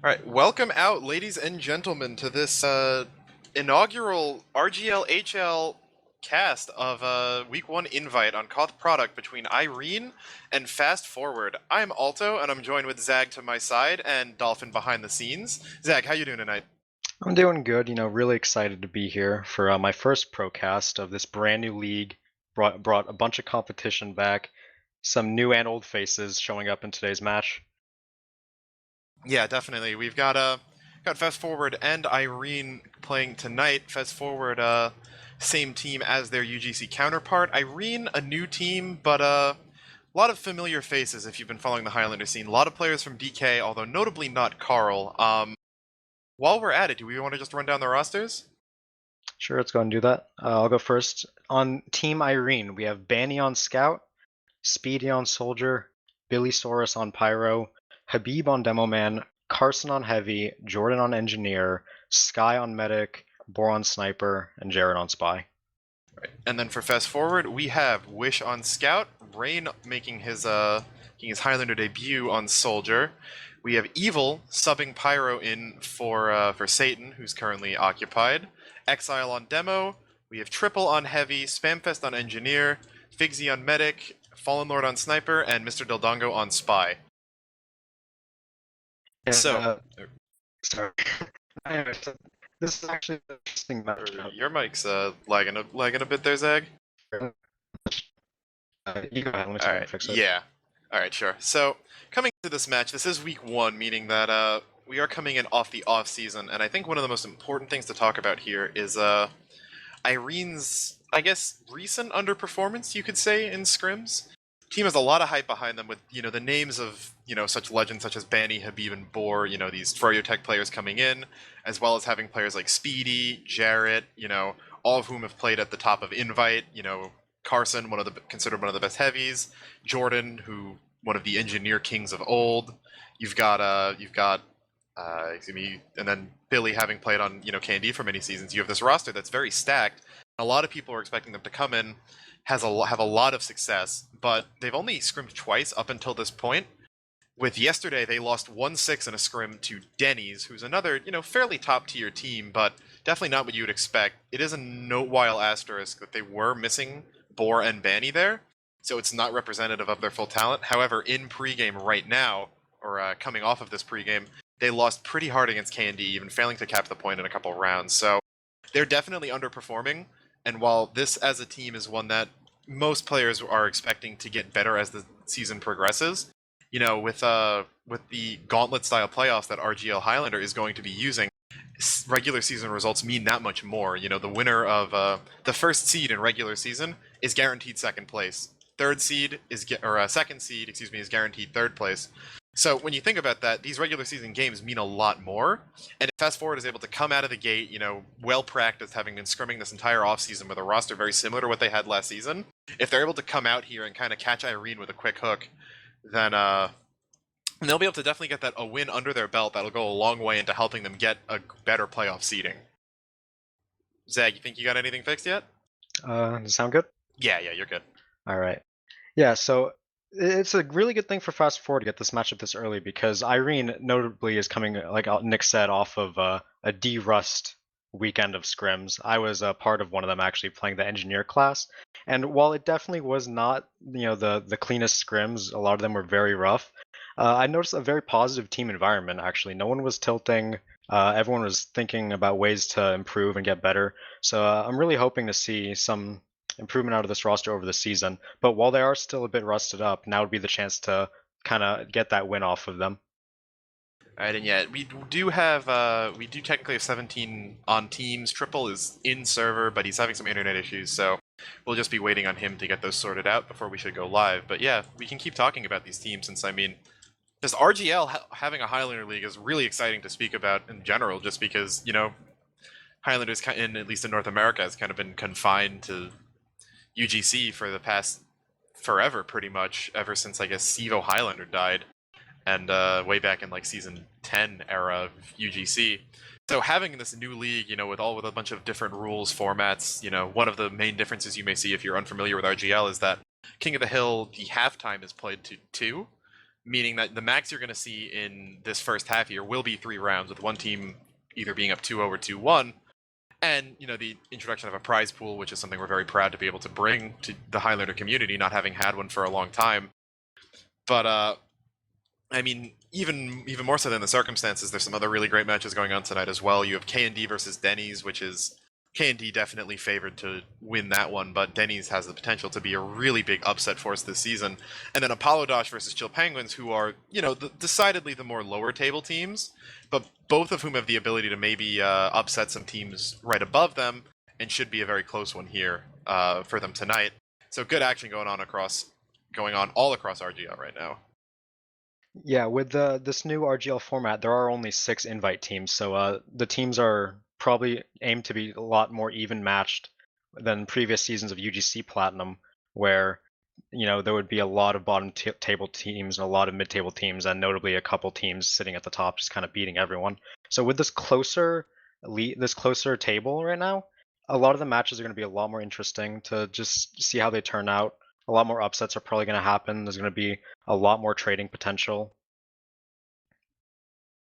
All right, welcome out, ladies and gentlemen, to this inaugural RGL-HL cast of Week 1 invite on Koth Product between Irene and Fast Forward. I'm Alto, and I'm joined with Zag to my side and Dolphin behind the scenes. Zag, how you doing tonight? I'm doing good, really excited to be here for my first procast of this brand new league. Brought a bunch of competition back, some new and old faces showing up in today's match. Yeah, definitely. We've got Fast Forward and Irene playing tonight. Fast Forward, same team as their UGC counterpart. Irene, a new team, but a lot of familiar faces if you've been following the Highlander scene. A lot of players from DK, although notably not Carl. While we're at it, do we want to just run down the rosters? Sure, let's go and do that. I'll go first. On Team Irene, we have Banny on Scout, Speedy on Soldier, Billy Saurus on Pyro, Habib on Demo Man, Carson on Heavy, Jordan on Engineer, Sky on Medic, Bor on Sniper, and Jared on Spy. Right. And then for Fast Forward, we have Wish on Scout, Rain making his Highlander debut on Soldier. We have Evil subbing Pyro in for Satan, who's currently occupied. Exile on Demo. We have Triple on Heavy, Spamfest on Engineer, Figsy on Medic, Fallen Lord on Sniper, and Mr. Deldongo on Spy. And, So, sorry. This is actually an interesting matchup. your mic's lagging a bit there, Zag. You go ahead. Let me try and fix it. Yeah. All right, sure. So, coming to this match, this is week 1, meaning that we are coming in off the off season, and I think one of the most important things to talk about here is Irene's, I guess, recent underperformance, you could say, in scrims. Team has a lot of hype behind them with, the names of, such legends such as Banny, Habib, and Bor, these Froyotech players coming in, as well as having players like Speedy, Jarrett, all of whom have played at the top of Invite, Carson, considered one of the best heavies, Jordan, who one of the engineer kings of old. You've got excuse me, and then Billy having played on Candy for many seasons. You have this roster that's very stacked. A lot of people are expecting them to come in, have a lot of success, but they've only scrimmed twice up until this point. With yesterday, they lost 1-6 in a scrim to Denny's, who's another, fairly top-tier team, but definitely not what you would expect. It is a note-while asterisk that they were missing Bor and Banny there, so it's not representative of their full talent. However, in pregame right now, or coming off of this pregame, they lost pretty hard against K&D, even failing to cap the point in a couple rounds. So they're definitely underperforming, and while this as a team is one that most players are expecting to get better as the season progresses, with the gauntlet-style playoffs that RGL Highlander is going to be using, regular season results mean that much more. The winner of the first seed in regular season is guaranteed second place. Second seed, is guaranteed third place. So when you think about that, these regular season games mean a lot more. And if Fast Forward is able to come out of the gate, well practiced, having been scrimming this entire offseason with a roster very similar to what they had last season, if they're able to come out here and kind of catch Irene with a quick hook, then they'll be able to definitely get a win under their belt that'll go a long way into helping them get a better playoff seeding. Zag, you think you got anything fixed yet? Does it sound good? Yeah, you're good. All right. Yeah, so it's a really good thing for Fast Forward to get this matchup this early because Irene notably is coming, like Nick said, off of a D-Rust weekend of scrims. I was a part of one of them actually playing the engineer class, and while it definitely was not the cleanest scrims, a lot of them were very rough. I noticed a very positive team environment actually. No one was tilting. Everyone was thinking about ways to improve and get better. So I'm really hoping to see some improvement out of this roster over the season. But while they are still a bit rusted up, now would be the chance to kind of get that win off of them. All right, and yeah, we do technically have 17 on teams. Triple is in server, but he's having some internet issues, so we'll just be waiting on him to get those sorted out before we should go live. But yeah, we can keep talking about these teams since, just RGL having a Highlander League is really exciting to speak about in general, just because, Highlanders, at least in North America, has kind of been confined to UGC for the past forever, pretty much, ever since, I guess, Sevo Highlander died, and way back in, Season 10 era of UGC. So having this new league, with a bunch of different rules, formats, one of the main differences you may see if you're unfamiliar with RGL is that King of the Hill, the halftime is played to 2, meaning that the max you're going to see in this first half here will be 3 rounds, with one team either being up 2-0 or 2-1. And, the introduction of a prize pool, which is something we're very proud to be able to bring to the Highlander community, not having had one for a long time. But, I mean, even more so than the circumstances, there's some other really great matches going on tonight as well. You have K&D versus Denny's, which is K&D definitely favored to win that one, but Denny's has the potential to be a really big upset for us this season. And then Apollo Dosh versus Chill Penguins, who are, decidedly the more lower table teams, but both of whom have the ability to maybe upset some teams right above them, and should be a very close one here for them tonight. So good action going on all across RGL right now. Yeah, with this new RGL format, there are only 6 invite teams, so the teams are probably aimed to be a lot more even matched than previous seasons of UGC Platinum, where there would be a lot of bottom table teams and a lot of mid-table teams, and notably a couple teams sitting at the top just kind of beating everyone. So with this closer table right now, a lot of the matches are going to be a lot more interesting to just see how they turn out. A lot more upsets are probably going to happen. There's going to be a lot more trading potential.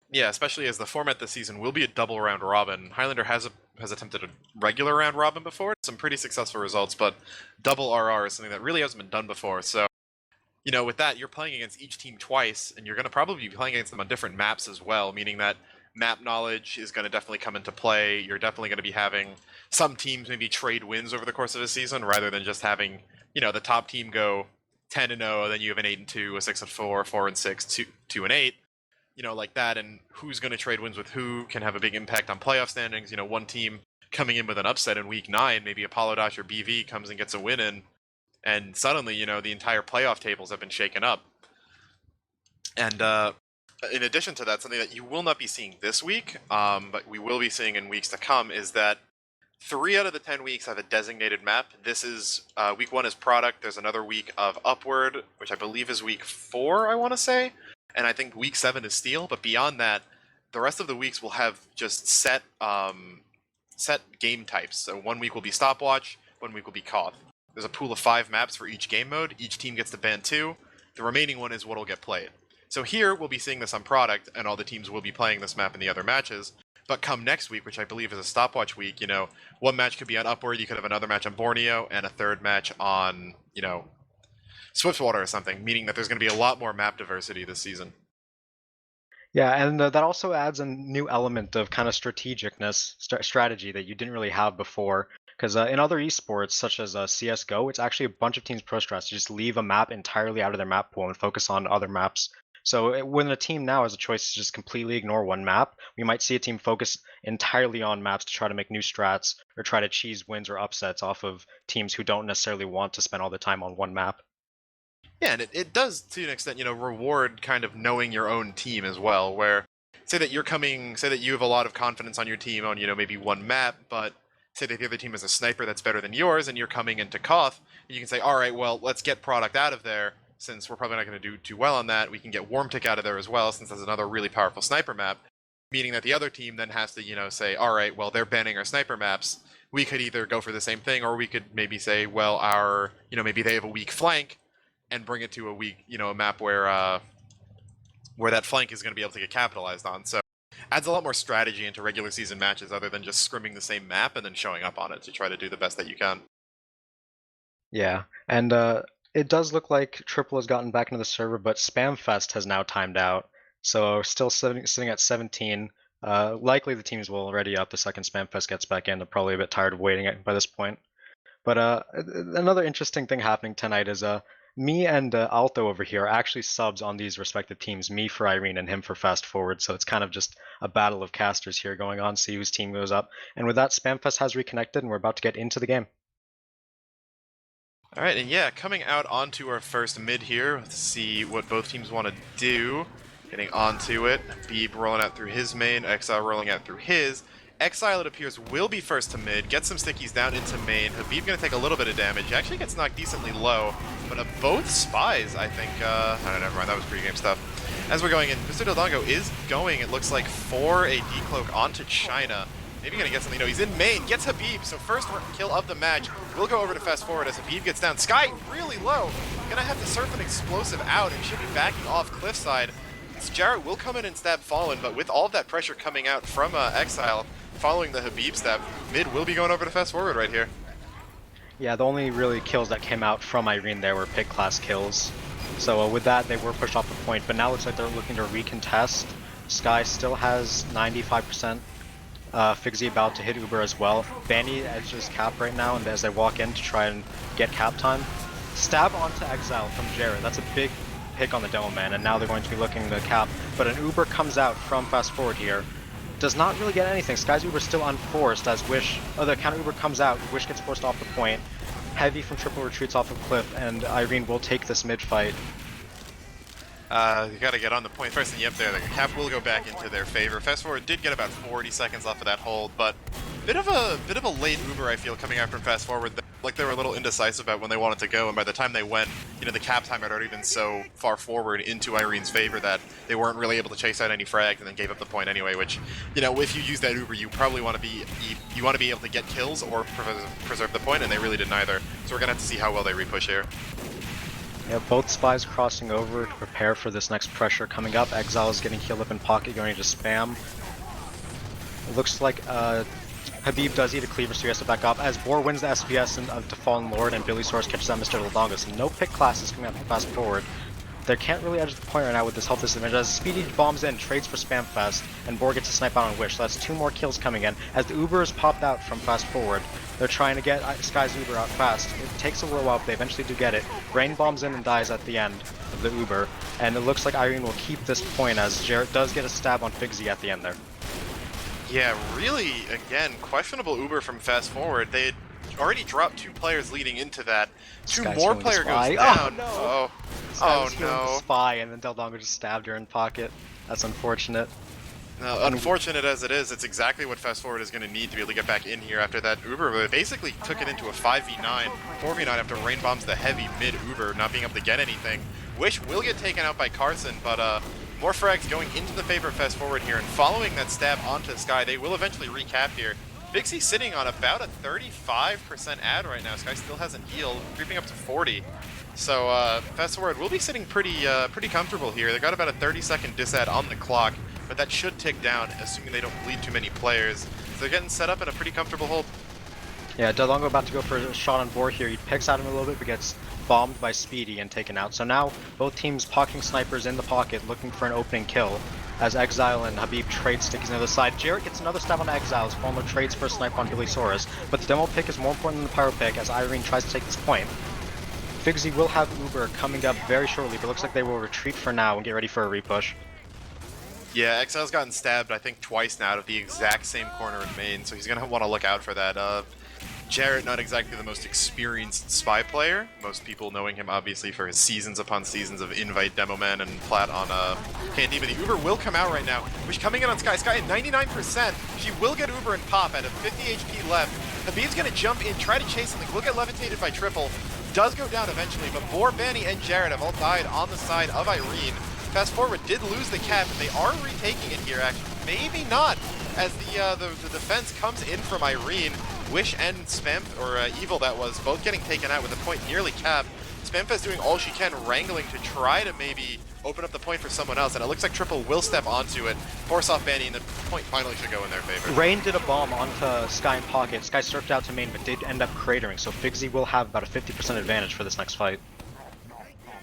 Yeah, especially as the format this season will be a double round robin. Highlander has attempted a regular round robin before, some pretty successful results, but double RR is something that really hasn't been done before. So, with that, you're playing against each team twice, and you're going to probably be playing against them on different maps as well, meaning that map knowledge is going to definitely come into play. You're definitely going to be having some teams maybe trade wins over the course of a season, rather than just having, the top team go 10-0, then you have an 8-2, a 6-4, 4-6, 2-8. Like that, and who's going to trade wins with who can have a big impact on playoff standings. One team coming in with an upset in week 9, maybe Apollo Dash or BV comes and gets a win in, and suddenly, the entire playoff tables have been shaken up. And in addition to that, something that you will not be seeing this week, but we will be seeing in weeks to come, is that 3 out of the 10 weeks have a designated map. This is week 1 is product. There's another week of upward, which I believe is week 4, I want to say. And I think week 7 is steel, but beyond that, the rest of the weeks will have just set game types. So one week will be stopwatch, one week will be Koth. There's a pool of 5 maps for each game mode. Each team gets to ban 2. The remaining one is what will get played. So here we'll be seeing this on product, and all the teams will be playing this map in the other matches. But come next week, which I believe is a stopwatch week, one match could be on Upward, you could have another match on Borneo, and a third match on, Swiftwater or something, meaning that there's going to be a lot more map diversity this season. Yeah, and that also adds a new element of kind of strategy that you didn't really have before. Because in other esports, such as CSGO, it's actually a bunch of teams pro strats to just leave a map entirely out of their map pool and focus on other maps. So when a team now has a choice to just completely ignore one map, we might see a team focus entirely on maps to try to make new strats or try to cheese wins or upsets off of teams who don't necessarily want to spend all their time on one map. Yeah, and it does, to an extent, reward kind of knowing your own team as well, where say that you have a lot of confidence on your team on, maybe one map, but say that the other team has a sniper that's better than yours, and you're coming into Koth, you can say, all right, well, let's get product out of there, since we're probably not going to do too well on that. We can get Warm Tick out of there as well, since that's another really powerful sniper map, meaning that the other team then has to, say, all right, well, they're banning our sniper maps. We could either go for the same thing, or we could maybe say, well, maybe they have a weak flank, and bring it to a weak, a map where that flank is going to be able to get capitalized on. So adds a lot more strategy into regular season matches, other than just scrimming the same map and then showing up on it to try to do the best that you can. Yeah, and it does look like Triple has gotten back into the server, but Spamfest has now timed out. So still sitting at 17. Likely the teams will ready up the second Spamfest gets back in. They're probably a bit tired of waiting by this point. But another interesting thing happening tonight is me and Alto over here are actually subs on these respective teams, me for Irene and him for Fast Forward, so it's kind of just a battle of casters here going on, see whose team goes up. And with that, Spamfest has reconnected, and we're about to get into the game. Alright, and yeah, coming out onto our first mid here, let's see what both teams want to do. Getting onto it, Beeb rolling out through his main, Exile rolling out through his. Exile, it appears, will be first to mid, get some stickies down into main. Habib going to take a little bit of damage, actually gets knocked decently low, but both spies, I think, no, never mind, that was pre-game stuff. As we're going in, Mr. Dodongo is going, it looks like, for a decloak onto China. Maybe gonna get something. No, he's in main. Gets Habib. So first kill of the match will go over to fast forward as Habib gets down. Sky really low. Gonna have to surf an explosive out and should be backing off cliffside. Jarrett will come in and stab Fallen, but with all of that pressure coming out from Exile, following the Habib stab, mid will be going over to fast forward right here. Yeah, the only really kills that came out from Irene there were pick class kills. So with that, they were pushed off the point, but now it looks like they're looking to recontest. Sky still has 95%. Figzy about to hit Uber as well. Banny edges cap right now, and as they walk in to try and get cap time. Stab onto Exile from Jared. That's a big pick on the demo man, and now they're going to be looking to cap. But an Uber comes out from fast forward here. Does not really get anything. Sky's Uber still unforced as Wish. Oh, the counter Uber comes out. Wish gets forced off the point. Heavy from triple retreats off of cliff, and Irene will take this mid fight. You gotta get on the point first, and yep, there, the cap will go back into their favor. Fast forward did get about 40 seconds off of that hold, but bit of a late Uber, I feel, coming out from fast forward. Like they were a little indecisive about when they wanted to go, and by the time they went, you know, the cap time had already been so far forward into Irene's favor that they weren't really able to chase out any frags, and then gave up the point anyway. Which, you know, if you use that Uber, you probably want to be able to get kills or preserve the point, and they really did neither. So we're gonna have to see how well they repush here. Yeah, both spies crossing over to prepare for this next pressure coming up. Exile is getting healed up in pocket, going to spam. It looks like Habib does eat a cleaver, so he has to back up. As Boar wins the SPS of the Fallen Lord and Billy Source catches out Mr. Ladonga, so no pick classes coming out from fast forward. They can't really edge the point right now with this health disadvantage as Speedy bombs in, trades for Spam Fest, and Boar gets a snipe out on Wish, so that's 2 more kills coming in. As the Uber is popped out from fast forward, they're trying to get Sky's Uber out fast. It takes a little while, but they eventually do get it. Rain bombs in and dies at the end of the Uber, and it looks like Irene will keep this point as Jarrett does get a stab on Figzy at the end there. Yeah, really, again, questionable Uber from fast forward. They had already dropped 2 players leading into that. Sky's More healing player the spy. goes down. Oh, no. Oh, Sky oh no. The spy, and then Deldonga just stabbed her in pocket. That's unfortunate. No, unfortunate as it is, it's exactly what fast forward is going to need to be able to get back in here after that Uber. But basically took it into a 5v9, 4v9 after Rain bombs the heavy mid Uber, not being able to get anything. Wish will get taken out by Carson, but more frags going into the favor of fast forward here, and following that stab onto Sky, they will eventually recap here. Bixie sitting on about a 35% ad right now. Sky still hasn't healed, creeping up to 40. So fast forward will be sitting pretty comfortable here. They got about a 30-second disad on the clock, but that should tick down, assuming they don't bleed too many players. So they're getting set up in a pretty comfortable hold. Yeah, Delongo about to go for a shot on Boar here. He picks at him a little bit, but gets bombed by Speedy and taken out. So now both teams pocketing snipers in the pocket, looking for an opening kill. As Exile and Habib trade sticks on the other side. Jarrett gets another stab on Exile as Falmer trades for a snipe on Billy Saurus. But the demo pick is more important than the pyro pick as Irene tries to take this point. Figzy will have Uber coming up very shortly, but looks like they will retreat for now and get ready for a repush. Yeah, Exile's gotten stabbed, I think, twice now out of the exact same corner in main, so he's going to want to look out for that. Jarrett, not exactly the most experienced spy player. Most people knowing him, obviously, for his seasons upon seasons of Invite, Demo Man, and Plat on Candy. But the Uber will come out right now, which coming in on Sky. Sky at 99%. She will get Uber and Pop at a 50 HP left. Habib's going to jump in, try to chase something. Will get levitated by Triple. Does go down eventually, but Boar, Banny, and Jarrett have all died on the side of Irene. Fast forward did lose the cap, and they are retaking it here, actually. Maybe not, as the defense comes in from Irene. Wish and Spamp, or Evil that was, both getting taken out with the point nearly capped. Spamp's doing all she can, wrangling to try to maybe open up the point for someone else, and it looks like Triple will step onto it, force off Banny, and the point finally should go in their favor. Rain did a bomb onto Sky in pocket. Sky surfed out to main, but did end up cratering, so Figzy will have about a 50% advantage for this next fight.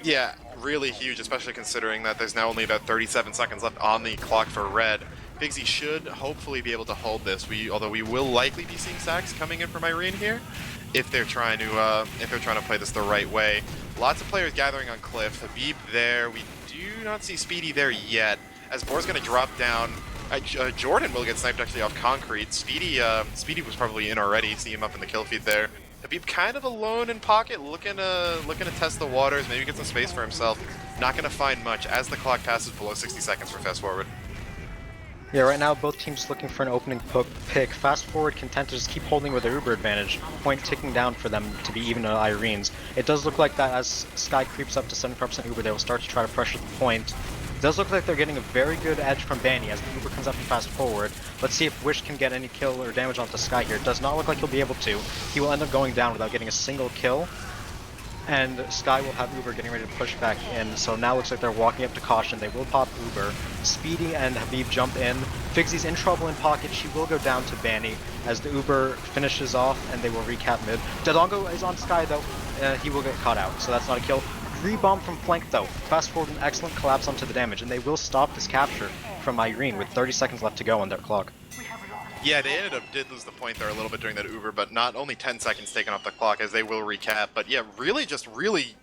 Yeah, really huge, especially considering that there's now only about 37 seconds left on the clock for Red. Figzy should hopefully be able to hold this. Although we will likely be seeing sacks coming in from Irene here, if they're trying to play this the right way. Lots of players gathering on Cliff. Habib there. We do not see Speedy there yet. As Boar's going to drop down. Jordan will get sniped actually off concrete. Speedy was probably in already. See him up in the kill feed there. Habib kind of alone in pocket, looking to test the waters, maybe get some space for himself. Not going to find much as the clock passes below 60 seconds for fast forward. Yeah, right now both teams looking for an opening pick. Fast forward content to just keep holding with their Uber advantage. Point ticking down for them to be even to Irene's. It does look like that as Sky creeps up to 75% Uber, they will start to try to pressure the point. Does look like they're getting a very good edge from Banny as the Uber comes up and fast forward. Let's see if Wish can get any kill or damage onto Sky here. It does not look like he'll be able to. He will end up going down without getting a single kill. And Sky will have Uber getting ready to push back in, so now looks like they're walking up to caution. They will pop Uber. Speedy and Habib jump in. Figsy's in trouble in pocket. She will go down to Banny as the Uber finishes off and they will recap mid. Dodongo is on Sky though. He will get caught out, so that's not a kill. Re-bomb from flank though. Fast forward an excellent collapse onto the damage, and they will stop this capture from Irene with 30 seconds left to go on their clock. Yeah, they did lose the point there a little bit during that Uber, but not only 10 seconds taken off the clock as they will recap. But yeah, really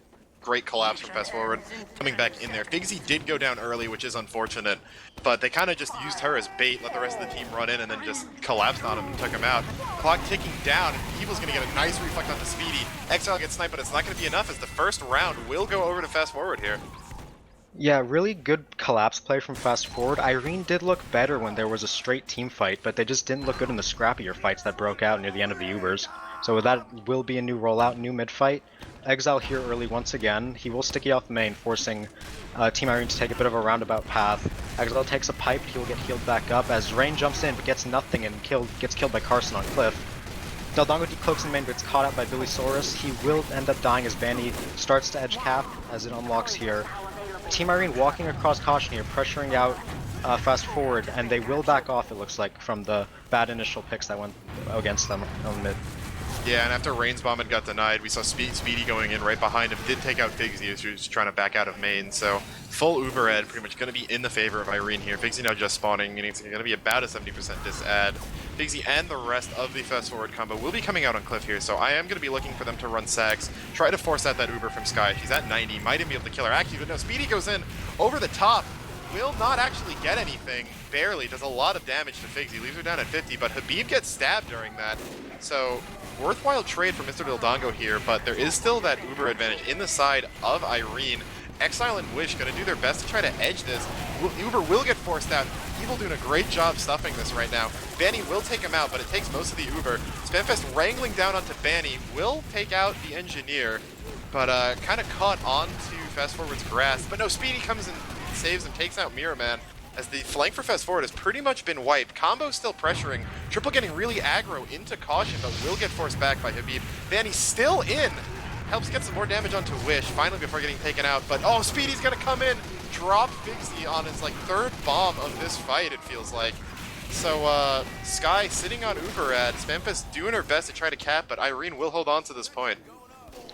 great collapse from Fast Forward coming back in there. Figsy did go down early, which is unfortunate, but they kind of just used her as bait, let the rest of the team run in, and then just collapsed on him and took him out. Clock ticking down, and Evil's going to get a nice reflect onto Speedy. Exile gets sniped, but it's not going to be enough as the first round will go over to Fast Forward here. Yeah, really good collapse play from Fast Forward. Irene did look better when there was a straight team fight, but they just didn't look good in the scrappier fights that broke out near the end of the Ubers. So that will be a new rollout, new mid fight. Exile here early once again. He will sticky off main, forcing Team Irene to take a bit of a roundabout path. Exile takes a pipe, he will get healed back up as Rain jumps in but gets nothing and gets killed by Carson on Cliff. Dodongo decloaks in main but gets caught out by Billy Saurus. He will end up dying as Banny starts to edge cap as it unlocks here. Team Irene walking across caution here, pressuring out Fast Forward, and they will back off, it looks like, from the bad initial picks that went against them on mid. Yeah, and after Rain's bomb had got denied, we saw Speedy going in right behind him. Did take out Figsy as he was trying to back out of main, so full Uber ad pretty much going to be in the favor of Irene here. Figsy now just spawning, and it's going to be about a 70% dis ad. Figsy and the rest of the Fast Forward combo will be coming out on Cliff here, so I am going to be looking for them to run sags, try to force out that Uber from Sky. She's at 90, might even be able to kill her actually, but no, Speedy goes in over the top. Will not actually get anything, barely, does a lot of damage to Figsy, leaves her down at 50, but Habib gets stabbed during that, so worthwhile trade for Mr. Dildongo here, but there is still that Uber advantage in the side of Irene. Exile and Wish going to do their best to try to edge this. Uber will get forced out. Evil doing a great job stuffing this right now. Banny will take him out, but it takes most of the Uber. Spamfest wrangling down onto Banny will take out the Engineer, but kind of caught onto Fast Forward's grasp. But no, Speedy comes and saves and takes out Mirror Man, as the flank for Fast Forward has pretty much been wiped. Combo still pressuring. Triple getting really aggro into Caution, but will get forced back by Habib. Banny still in. Helps get some more damage onto Wish, finally before getting taken out. But, oh, Speedy's gonna come in, drop Figsy on his, like, third bomb of this fight, it feels like. So, Sky sitting on Uber ad. Spamfest doing her best to try to cap, but Irene will hold on to this point.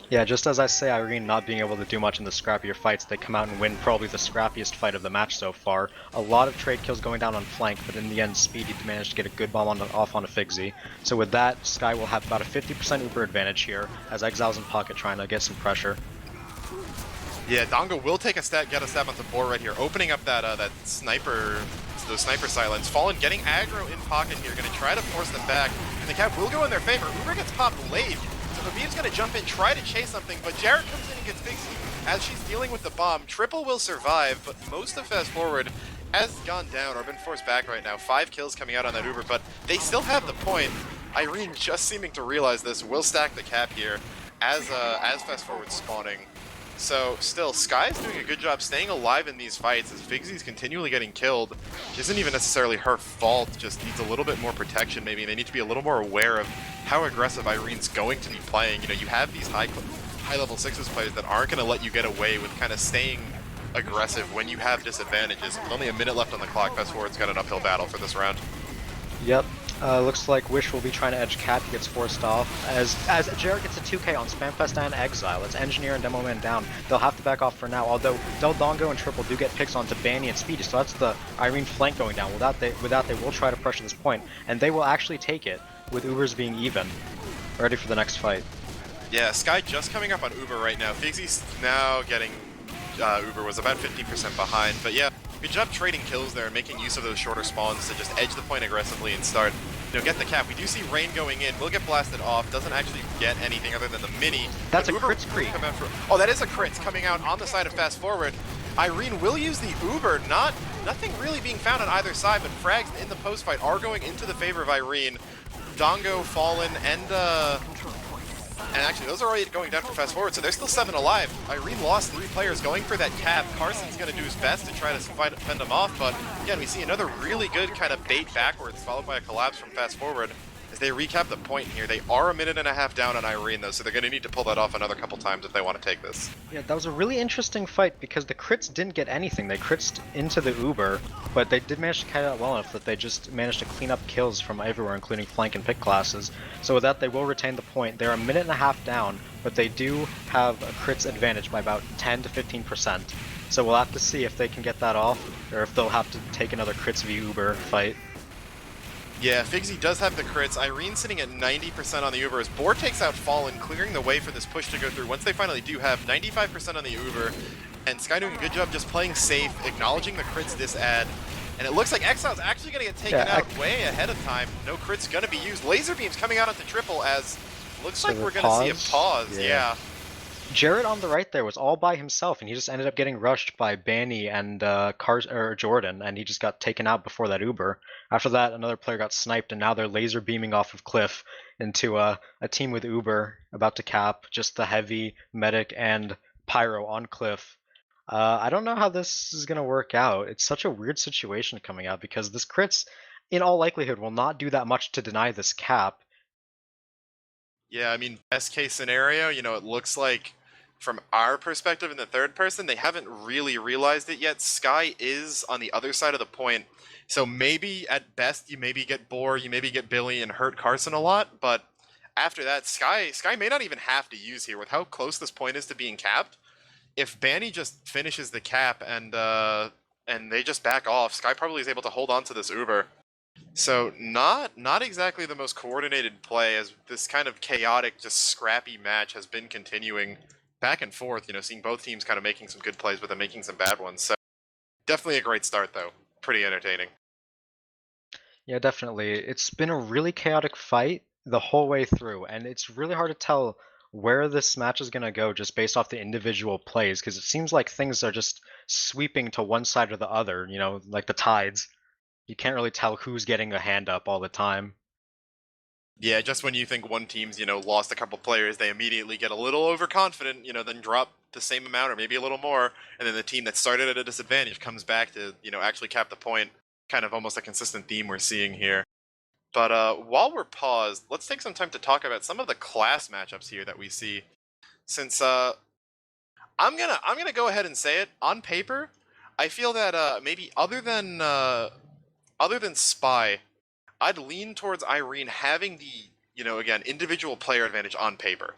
Yeah, just as I say, Irene not being able to do much in the scrappier fights, they come out and win probably the scrappiest fight of the match so far. A lot of trade kills going down on flank, but in the end, Speedy managed to get a good bomb off onto Figsy. So with that, Sky will have about a 50% Uber advantage here, as Exile's in pocket trying to get some pressure. Yeah, Dongo will take get a stab onto Boar right here, opening up that sniper, the sniper silence. Fallen getting aggro in pocket here, going to try to force them back, and the cap will go in their favor. Uber gets popped late. So Habib's going to jump in, try to chase something, but Jarrett comes in and gets Figsy as she's dealing with the bomb. Triple will survive, but most of Fast Forward has gone down or been forced back right now. 5 kills coming out on that Uber, but they still have the point. Irene just seeming to realize this will stack the cap here as Fast Forward's spawning. So still, Sky's doing a good job staying alive in these fights as Figsy's continually getting killed, which isn't even necessarily her fault, just needs a little bit more protection maybe. They need to be a little more aware of how aggressive Irene's going to be playing. You know, you have these high level 6s players that aren't going to let you get away with kind of staying aggressive when you have disadvantages. With only a minute left on the clock, Fast Forward's got an uphill battle for this round. Yep. Looks like Wish will be trying to edge Cat, he gets forced off. As Jarrett gets a 2k on Spamfest and Exile, it's Engineer and Demo Man down. They'll have to back off for now, although Dildongo and Triple do get picks onto Banny and Speedy, so that's the Irene flank going down. Without they will try to pressure this point, and they will actually take it, with Ubers being even. Ready for the next fight. Yeah, Sky just coming up on Uber right now. Figsy's now getting Uber was about 50% behind, but yeah, good job trading kills there and making use of those shorter spawns to just edge the point aggressively and start, you know, get the cap. We do see Rain going in, will get blasted off, doesn't actually get anything other than the mini. That's a Uber crit screen. Oh, that is a crit coming out on the side of Fast Forward. Irene will use the Uber, nothing really being found on either side, but frags in the post fight are going into the favor of Irene. Dongo, Fallen, and And actually, those are already going down for fast forward, so they're still 7 alive. Irene lost 3 players going for that cap. Carson's going to do his best to try to fend them off, but again, we see another really good kind of bait backwards, followed by a collapse from fast forward. As they recap the point here, they are a minute and a half down on Irene, though, so they're going to need to pull that off another couple times if they want to take this. Yeah, that was a really interesting fight because the crits didn't get anything. They crits into the Uber, but they did manage to carry out well enough that they just managed to clean up kills from everywhere, including flank and pick classes. So with that, they will retain the point. They're a minute and a half down, but they do have a crits advantage by about 10 to 15%. So we'll have to see if they can get that off, or if they'll have to take another crits v Uber fight. Yeah, Figsy does have the crits. Irene sitting at 90% on the Uber as Boar takes out Fallen, clearing the way for this push to go through. Once they finally do have 95% on the Uber, and Sky doing a good job just playing safe, acknowledging the crits this ad. And it looks like Exile's actually going to get taken out way ahead of time. No crits going to be used. Laser beams coming out onto triple as looks like we're going to see a pause. Yeah. Jared on the right there was all by himself, and he just ended up getting rushed by Banny and Jordan, and he just got taken out before that Uber. After that, another player got sniped, and now they're laser beaming off of Cliff into a team with Uber about to cap, just the heavy, medic, and Pyro on Cliff. I don't know how this is going to work out. It's such a weird situation coming out, because this crits, in all likelihood, will not do that much to deny this cap. Yeah, I mean, best case scenario, you know, it looks like from our perspective in the third person, they haven't really realized it yet. Sky is on the other side of the point. So maybe at best you maybe get Boar, you maybe get Billy and hurt Carson a lot, but after that, Sky may not even have to use here with how close this point is to being capped. If Banny just finishes the cap and they just back off, Sky probably is able to hold on to this Uber. So not exactly the most coordinated play, as this kind of chaotic, just scrappy match has been continuing back and forth, you know, seeing both teams kind of making some good plays but then making some bad ones. So definitely a great start though. Pretty entertaining. Yeah, definitely. It's been a really chaotic fight the whole way through, and it's really hard to tell where this match is going to go just based off the individual plays, because it seems like things are just sweeping to one side or the other, you know, like the tides. You can't really tell who's getting a hand up all the time. Yeah, just when you think one team's, you know, lost a couple players, they immediately get a little overconfident, you know, then drop the same amount or maybe a little more, and then the team that started at a disadvantage comes back to, you know, actually cap the point. Kind of almost a consistent theme we're seeing here. But while we're paused, let's take some time to talk about some of the class matchups here that we see. Since I'm gonna go ahead and say it on paper, I feel that maybe other than Spy, I'd lean towards Irene having the, you know, again, individual player advantage on paper.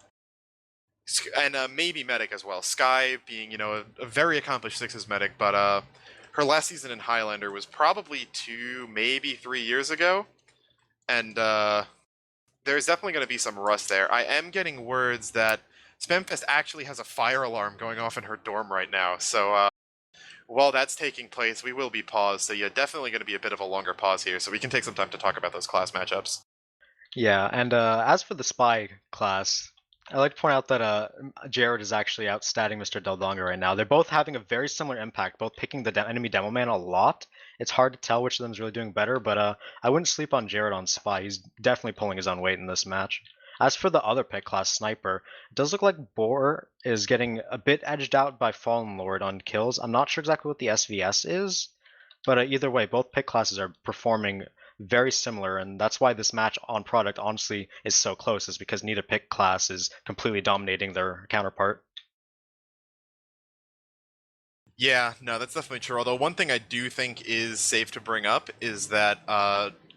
And maybe Medic as well. Sky being, you know, a very accomplished Sixes Medic, but her last season in Highlander was probably 2, maybe 3 years ago. And there's definitely going to be some rust there. I am getting words that Spamfest actually has a fire alarm going off in her dorm right now. So while that's taking place, we will be paused. So yeah, definitely going to be a bit of a longer pause here, so we can take some time to talk about those class matchups. Yeah, and as for the Spy class, I'd like to point out that Jared is actually outstatting Mr. Del Dongo right now. They're both having a very similar impact, both picking the enemy demo man a lot. It's hard to tell which of them is really doing better, but I wouldn't sleep on Jared on Spy. He's definitely pulling his own weight in this match. As for the other pick class, Sniper, it does look like Boar is getting a bit edged out by Fallen Lord on kills. I'm not sure exactly what the SVS is, but either way, both pick classes are performing very similar, and that's why this match on product honestly is so close, is because neither pick class is completely dominating their counterpart. Yeah, no, that's definitely true. Although one thing I do think is safe to bring up is that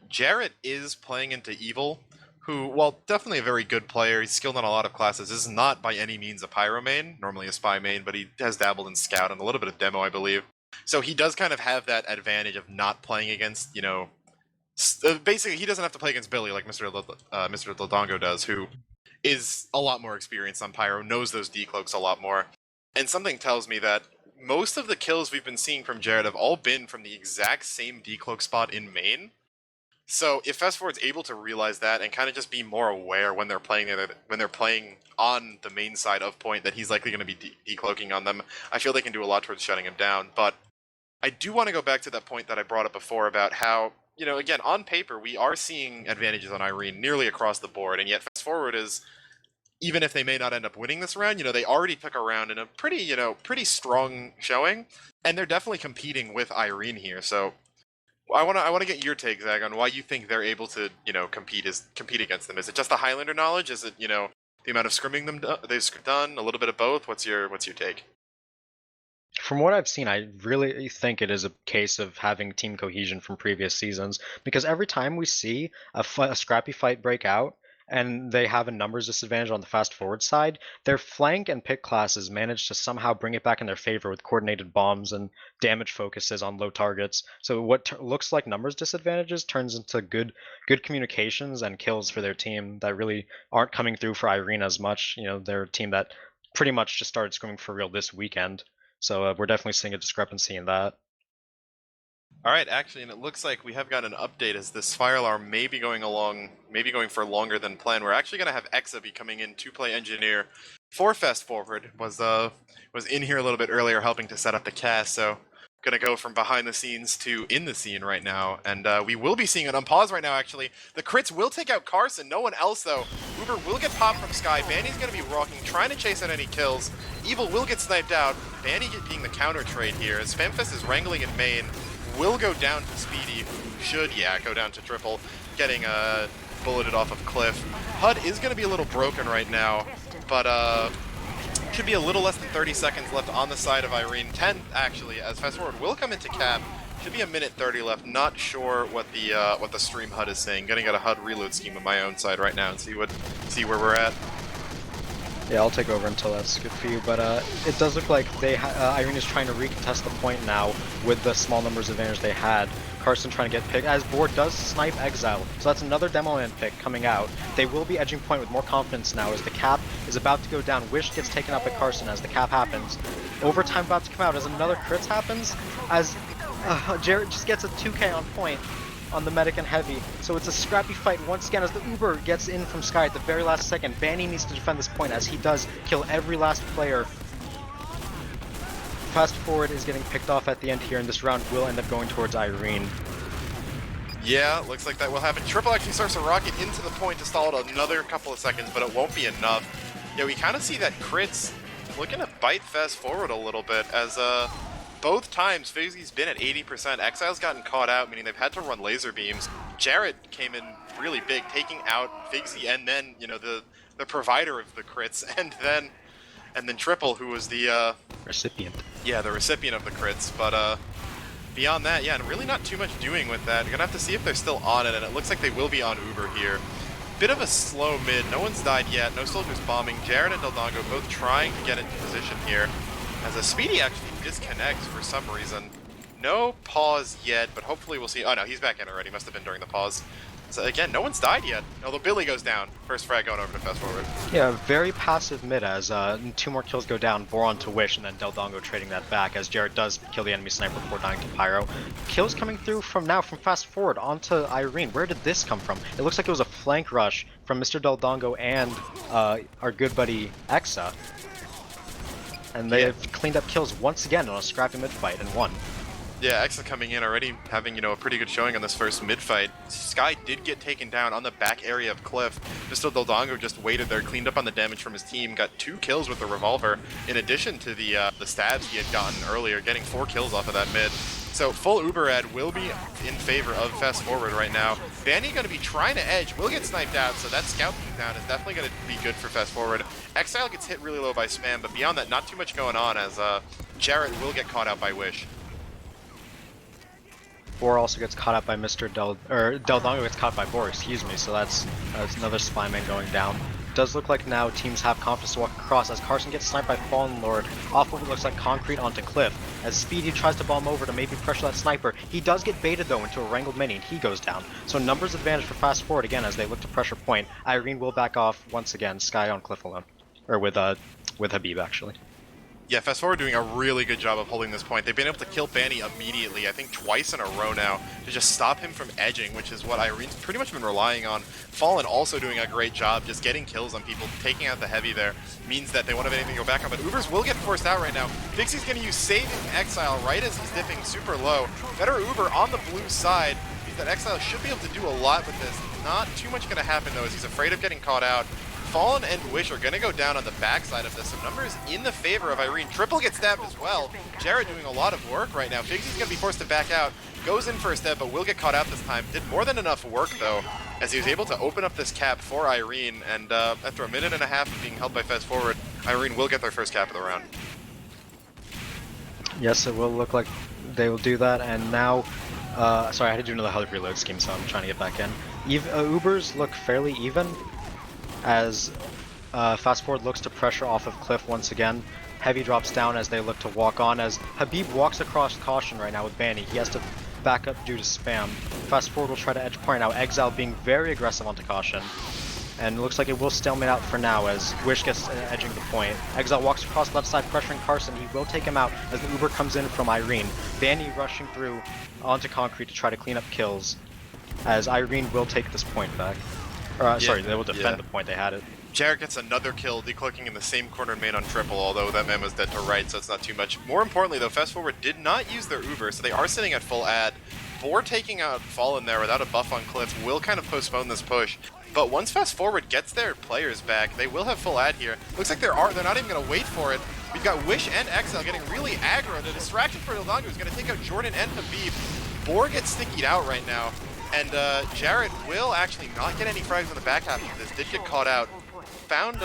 Jarrett is playing into Evil, who, while definitely a very good player, he's skilled in a lot of classes, is not by any means a Pyro main, normally a Spy main, but he has dabbled in Scout and a little bit of Demo, I believe. So he does kind of have that advantage of not playing against, you know, basically he doesn't have to play against Billy like Mr. Lodongo does, who is a lot more experienced on Pyro, knows those decloaks a lot more. And something tells me that most of the kills we've been seeing from Jared have all been from the exact same decloak spot in main. So if Fast Forward's able to realize that and kind of just be more aware when they're playing there, when they're playing on the main side of point, that he's likely going to be decloaking on them, I feel they can do a lot towards shutting him down. But I do want to go back to that point that I brought up before about how, you know, again, on paper, we are seeing advantages on Irene nearly across the board, and yet Fast Forward is, even if they may not end up winning this round, they already took a round in a pretty strong showing, and they're definitely competing with Irene here. So I want to get your take, Zag, on why you think they're able to, compete against them. Is it just the Highlander knowledge? Is it, the amount of scrimming they've done? A little bit of both? What's your take? From what I've seen, I really think it is a case of having team cohesion from previous seasons, because every time we see a scrappy fight break out and they have a numbers disadvantage on the fast forward side, their flank and pick classes manage to somehow bring it back in their favor with coordinated bombs and damage focuses on low targets. So what looks like numbers disadvantages turns into good communications and kills for their team that really aren't coming through for Irene as much. They're a team that pretty much just started scrimming for real this weekend. So we're definitely seeing a discrepancy in that. All right, actually, and it looks like we have got an update as this fire alarm may be going for longer than planned. We're actually going to have Exa be coming in to play engineer for Fast Forward. Was in here a little bit earlier helping to set up the cast, so going to go from behind the scenes to in the scene right now, and we will be seeing it on pause right now, actually. The crits will take out Carson, no one else, though. Uber will get popped from Sky. Banny's going to be rocking, trying to chase out any kills. Evil will get sniped out. Banny being the counter trade here, as Spamfest is wrangling in main. Will go down to Speedy, who should, go down to Triple, getting bulleted off of Cliff. HUD is going to be a little broken right now, but should be a little less than 30 seconds left on the side of Irene. 10, actually, as Fast Forward will come into cap. Should be a minute 30 left. Not sure what the stream HUD is saying. Gonna get a HUD reload scheme on my own side right now and see where we're at. Yeah, I'll take over until that's good for you, but it does look like Irene is trying to recontest the point now with the small numbers advantage they had. Carson trying to get picked, as Board does snipe Exile, so that's another demo man pick coming out. They will be edging point with more confidence now as the cap is about to go down. Wish gets taken out by Carson as the cap happens. Overtime about to come out as another crits happens, as Jarrett just gets a 2k on point on the medic and heavy, so it's a scrappy fight once again as the Uber gets in from Sky at the very last second. Banny needs to defend this point as he does kill every last player. Fast Forward is getting picked off at the end here, and this round will end up going towards Irene. Yeah, looks like that will happen. Triple actually starts to rocket into the point to stall it another couple of seconds, but it won't be enough. Yeah, we kind of see that crits looking to bite Fast Forward a little bit, as both times Fizzy's been at 80%. Exile's gotten caught out, meaning they've had to run laser beams. Jarrett came in really big, taking out Fizzy, and then, the provider of the crits, and then Triple, who was the recipient. Yeah, the recipient of the crits, but beyond that, yeah, and really not too much doing with that. You're gonna have to see if they're still on it, and it looks like they will be on Uber here. Bit of a slow mid, no one's died yet, no soldiers bombing. Jarrett and Deldango both trying to get into position here, as a Speedy actually disconnects for some reason. No pause yet, but hopefully we'll see. Oh no, he's back in already, must have been during the pause. So again, no one's died yet, although Billy goes down. First frag going over to Fast Forward. Yeah, very passive mid as 2 more kills go down, Boron to Wish, and then Deldango trading that back as Jarrett does kill the enemy sniper before dying to Pyro. Kills coming through from Fast Forward onto Irene. Where did this come from? It looks like it was a flank rush from Mr. Deldango and our good buddy Exa. And they have cleaned up kills once again on a scrappy mid fight and won. Yeah, Exa coming in already having, a pretty good showing on this first mid-fight. Sky did get taken down on the back area of Cliff. Mr. Deldango just waited there, cleaned up on the damage from his team, got 2 kills with the revolver, in addition to the stabs he had gotten earlier, getting 4 kills off of that mid. So full Uber ad will be in favor of Fast Forward right now. Banny going to be trying to edge, will get sniped out, so that scout down is definitely going to be good for Fast Forward. Exile gets hit really low by Spam, but beyond that, not too much going on, as Jarrett will get caught out by Wish. Bor also gets caught up by Deldango gets caught by Bor, excuse me, so that's another Spyman going down. Does look like now teams have confidence to walk across as Carson gets sniped by Fallen Lord off of what looks like concrete onto Cliff. As Speedy tries to bomb over to maybe pressure that sniper, he does get baited though into a wrangled mini and he goes down. So numbers advantage for Fast Forward again as they look to pressure point. Irene will back off once again, Sky on Cliff alone. Or with Habib actually. Yeah, Fast Forward doing a really good job of holding this point. They've been able to kill Banny immediately, I think twice in a row now, to just stop him from edging, which is what Irene's pretty much been relying on. Fallen also doing a great job just getting kills on people, taking out the heavy there. Means that they won't have anything to go back on, but Ubers will get forced out right now. Dixie's going to use Saving Exile right as he's dipping super low. Better Uber on the blue side. Means that Exile should be able to do a lot with this. Not too much going to happen though, as he's afraid of getting caught out. Fallen and Wish are going to go down on the backside of this. So numbers in the favor of Irene. Triple gets stabbed as well. Jared doing a lot of work right now. Figsy's going to be forced to back out. Goes in for a step, but will get caught out this time. Did more than enough work, though, as he was able to open up this cap for Irene. And after a minute and a half of being held by Fast Forward, Irene will get their first cap of the round. Yes, it will look like they will do that. And now, sorry, I had to do another HUD reload scheme, so I'm trying to get back in. Ubers look fairly even, as Fast Forward looks to pressure off of Cliff once again. Heavy drops down as they look to walk on, as Habib walks across caution right now with Banny. He has to back up due to spam. Fast Forward will try to edge point now. Exile being very aggressive onto caution. And it looks like it will stalemate out for now as Wish gets edging the point. Exile walks across left side, pressuring Carson. He will take him out as the Uber comes in from Irene. Banny rushing through onto concrete to try to clean up kills, as Irene will take this point back. Sorry, they will defend the point. They had it. Jared gets another kill, decloaking in the same corner main on triple, although that man was dead to right, so it's not too much. More importantly, though, Fast Forward did not use their Uber, so they are sitting at full ad. Boar taking out Fallen there without a buff on Cliff will kind of postpone this push. But once Fast Forward gets their players back, they will have full ad here. Looks like they're not even going to wait for it. We've got Wish and Exile getting really aggro. The distraction for Ildongo is going to take out Jordan and Habib. Boar gets stickied out right now. And Jared will actually not get any frags on the back half of this. Did get caught out. Found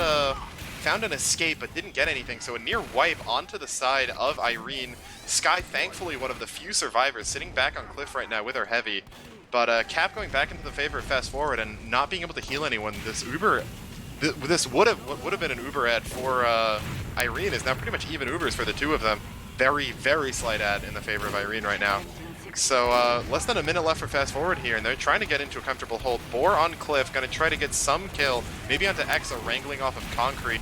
an escape, but didn't get anything. So a near wipe onto the side of Irene. Sky, thankfully, one of the few survivors, sitting back on Cliff right now with her heavy. But Cap going back into the favor of Fast Forward and not being able to heal anyone. This Uber, this would have been an Uber ad for Irene, is now pretty much even Ubers for the two of them. Very, very slight ad in the favor of Irene right now. So less than a minute left for Fast Forward here, and they're trying to get into a comfortable hold. Boar on Cliff, going to try to get some kill, maybe onto Exa, wrangling off of concrete.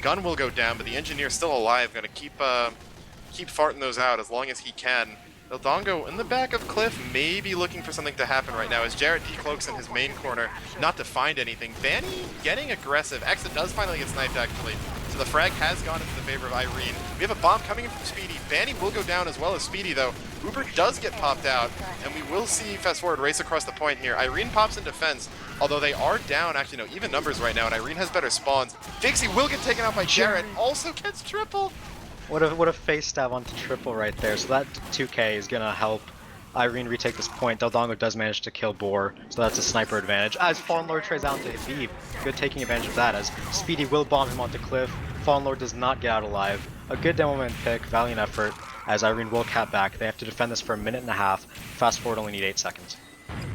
Gun will go down, but the engineer's still alive, going to keep farting those out as long as he can. Ildongo in the back of Cliff, maybe looking for something to happen right now as Jared decloaks in his main corner, not to find anything. Banny getting aggressive. Exa does finally get sniped, actually. So the frag has gone into the favor of Irene. We have a bomb coming in from Speedy. Banny will go down as well as Speedy, though. Uber does get popped out, and we will see Fast Forward race across the point here. Irene pops in defense, although they are down, actually, no, even numbers right now, and Irene has better spawns. Fixie will get taken out by Jared, also gets triple. What a face stab onto triple right there. So that 2k is gonna help Irene retake this point. Ildongo does manage to kill Boar, so that's a sniper advantage. As Fallen Lord trades out to Habib, good taking advantage of that, as Speedy will bomb him onto Cliff. Fallen Lord does not get out alive. A good demo man pick, valiant effort, as Irene will cap back. They have to defend this for a minute and a half. Fast Forward only need 8 seconds.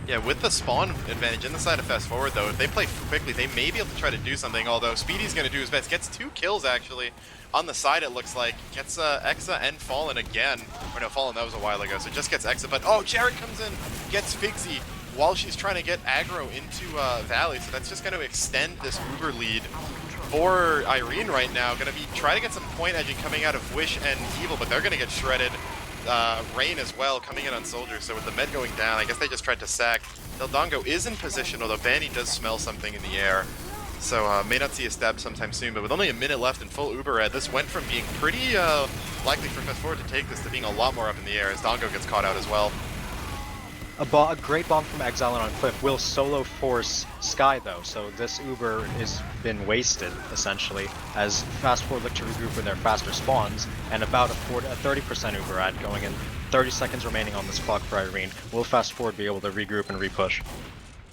Yeah, with the spawn advantage in the side of Fast Forward, though, if they play quickly, they may be able to try to do something, although Speedy's going to do his best. Gets 2 kills, actually. On the side, it looks like. Gets Exa and Fallen again. Or no, Fallen, that was a while ago, so just gets Exa. But, oh, Jared comes in, gets Figsy while she's trying to get aggro into Valley, so that's just going to extend this Uber lead for Irene right now. Going to be trying to get some point edging coming out of Wish and Evil, but they're going to get shredded. Rain as well coming in on Soldier, so with the med going down, I guess they just tried to sack. Ildongo is in position, although Banny does smell something in the air. So may not see a stab sometime soon, but with only a minute left in full Uber ad, this went from being pretty likely for Fast Forward to take this to being a lot more up in the air as Dongo gets caught out as well. A great bomb from Exile on Cliff will solo force Sky though, so this Uber has been wasted essentially, as Fast Forward look to regroup with their faster spawns, and about a 30% Uber ad going in. 30 seconds remaining on this clock for Irene. Will Fast Forward be able to regroup and repush?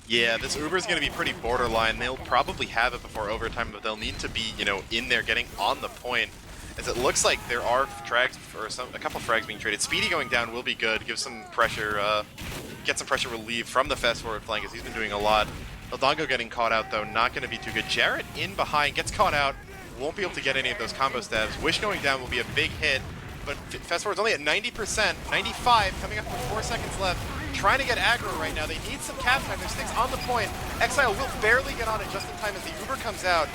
Yeah, this Uber is going to be pretty borderline. They'll probably have it before overtime, but they'll need to be, in there getting on the point. As it looks like there are frags, or a couple frags being traded. Speedy going down will be good. Give some pressure, get some pressure relief from the Fast Forward flank, as he's been doing a lot. Ildongo getting caught out, though, not going to be too good. Jarrett in behind, gets caught out. Won't be able to get any of those combo stabs. Wish going down will be a big hit, but Fast Forward's only at 90%, 95, coming up with 4 seconds left. Trying to get aggro right now. They need some cap time. Their sticks on the point. Exile will barely get on it just in time as the Uber comes out.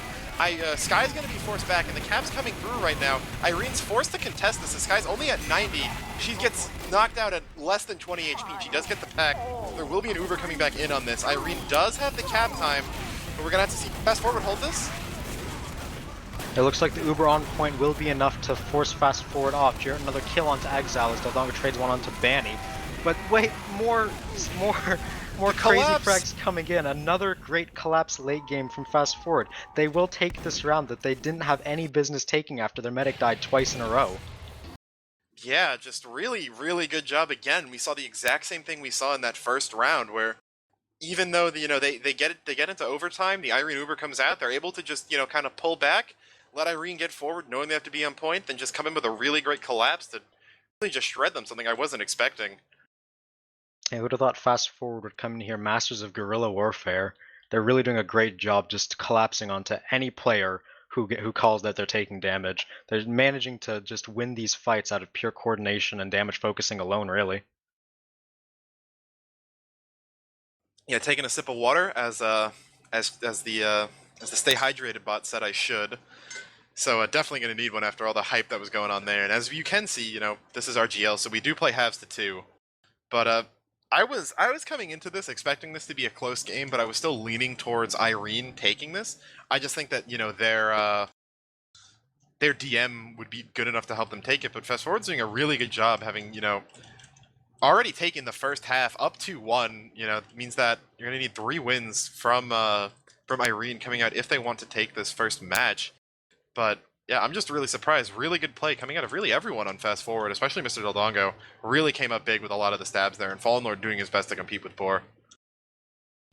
Sky's going to be forced back, and the cap's coming through right now. Irene's forced to contest this. The Sky's only at 90. She gets knocked out at less than 20 HP. She does get the pack. There will be an Uber coming back in on this. Irene does have the cap time, but we're going to have to see Fast Forward hold this. It looks like the Uber on point will be enough to force Fast Forward off. Jarrett another kill onto Exile as Ildongo trades one onto Banny. But wait, more crazy Collapse! frags coming in. Another great collapse late game from Fast Forward. They will take this round that they didn't have any business taking after their medic died twice in a row. Yeah, just really, really good job again. We saw the exact same thing we saw in that first round, where even though they get into overtime, the Irene Uber comes out, they're able to just kind of pull back, let Irene get forward, knowing they have to be on point, then just come in with a really great collapse to really just shred them. Something I wasn't expecting. I would have thought Fast Forward would come in here masters of guerrilla warfare. They're really doing a great job just collapsing onto any player who calls that they're taking damage. They're managing to just win these fights out of pure coordination and damage focusing alone, really. Yeah, taking a sip of water as the stay hydrated bot said I should. So definitely going to need one after all the hype that was going on there. And as you can see, this is RGL, so we do play halves to 2. But I was coming into this expecting this to be a close game, but I was still leaning towards Irene taking this. I just think that their DM would be good enough to help them take it. But Fast Forward's doing a really good job, having already taken the first half up 2-1. Means that you're going to need 3 wins from Irene coming out if they want to take this first match. But yeah, I'm just really surprised. Really good play coming out of really everyone on Fast Forward, especially Mr. Del Dongo. Really came up big with a lot of the stabs there, and Fallen Lord doing his best to compete with Boar.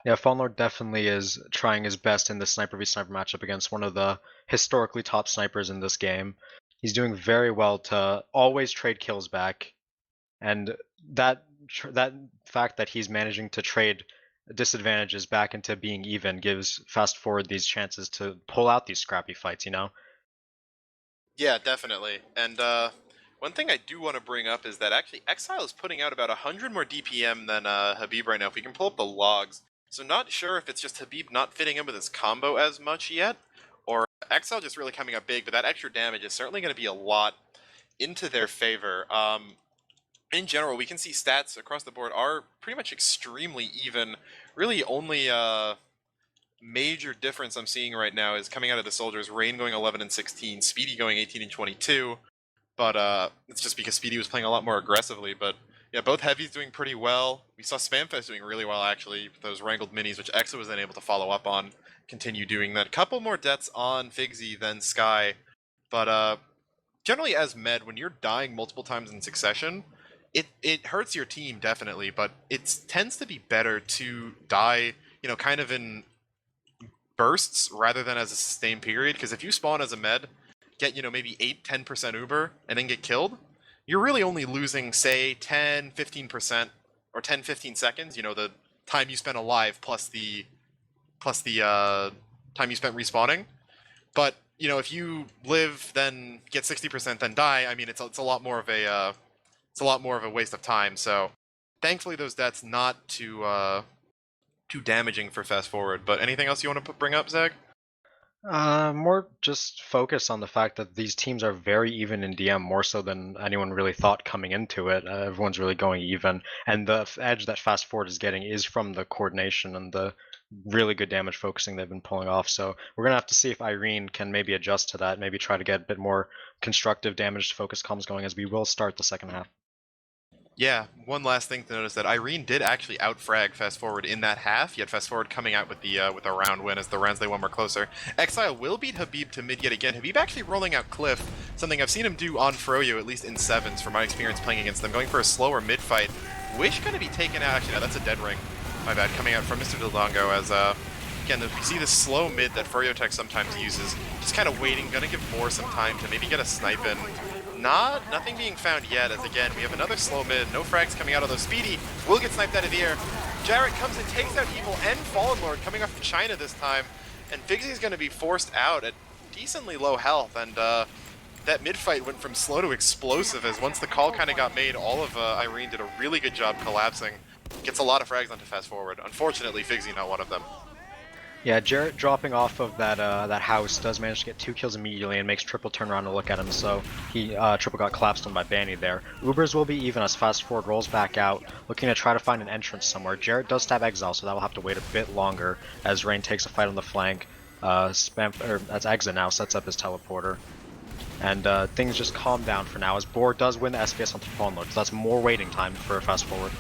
Yeah, Fallen Lord definitely is trying his best in the sniper v sniper matchup against one of the historically top snipers in this game. He's doing very well to always trade kills back, and that fact that he's managing to trade disadvantages back into being even gives Fast Forward these chances to pull out these scrappy fights. Yeah, definitely. And one thing I do want to bring up is that actually Exile is putting out about 100 more DPM than Habib right now. If we can pull up the logs. So not sure if it's just Habib not fitting in with his combo as much yet, or Exile just really coming up big, but that extra damage is certainly going to be a lot into their favor. In general, we can see stats across the board are pretty much extremely even. Really only major difference I'm seeing right now is coming out of the soldiers. Rain going 11 and 16, Speedy going 18 and 22. But it's just because Speedy was playing a lot more aggressively. But yeah, both heavies doing pretty well. We saw Spamfest doing really well actually with those wrangled minis, which Exa was then able to follow up on. Continue doing that. Couple more deaths on Figsy than Sky. But generally as med, when you're dying multiple times in succession, it hurts your team definitely, but it tends to be better to die, kind of in bursts rather than as a sustained period, because if you spawn as a med, get maybe 8-10% uber and then get killed, you're really only losing say 10-15% or 10-15 seconds, the time you spent alive plus the time you spent respawning. But if you live then get 60% then die, I mean it's a lot more of a waste of time. So thankfully those deaths not too damaging for Fast Forward. But anything else you want to bring up, Zach? More just focus on the fact that these teams are very even in DM, more so than anyone really thought coming into it. Everyone's really going even, and the edge that Fast Forward is getting is from the coordination and the really good damage focusing they've been pulling off. So we're gonna have to see if Irene can maybe adjust to that, maybe try to get a bit more constructive damage focus comms going as we will start the second half. Yeah, one last thing to notice that Irene did actually outfrag Fast Forward in that half, yet Fast Forward coming out with a round win as the rounds they won were closer. Exile will beat Habib to mid yet again. Habib actually rolling out Cliff, something I've seen him do on Froyo, at least in sevens from my experience playing against them, going for a slower mid fight. Wish gonna be taken out, actually no, that's a dead ring, my bad, coming out from Mr. Dildongo as again, we see this slow mid that Froyo Tech sometimes uses, just kind of waiting, gonna give Boar some time to maybe get a snipe in. Nothing being found yet, as again, we have another slow mid, no frags coming out, although Speedy will get sniped out of the air. Jarrett comes and takes out Evil and Fallen Lord coming up from China this time, and Figsy's going to be forced out at decently low health, and that mid fight went from slow to explosive, as once the call kind of got made, all of Irene did a really good job collapsing. Gets a lot of frags onto Fast Forward. Unfortunately, Figsy not one of them. Yeah, Jarrett dropping off of that house does manage to get 2 kills immediately and makes Triple turn around to look at him, so he Triple got collapsed on by Banny there. Ubers will be even as Fast Forward rolls back out, looking to try to find an entrance somewhere. Jarrett does stab Exile, so that will have to wait a bit longer as Rain takes a fight on the flank. That's Exa now, sets up his teleporter. And things just calm down for now, as Boar does win the SPS on the phone load, so that's more waiting time for a fast forward.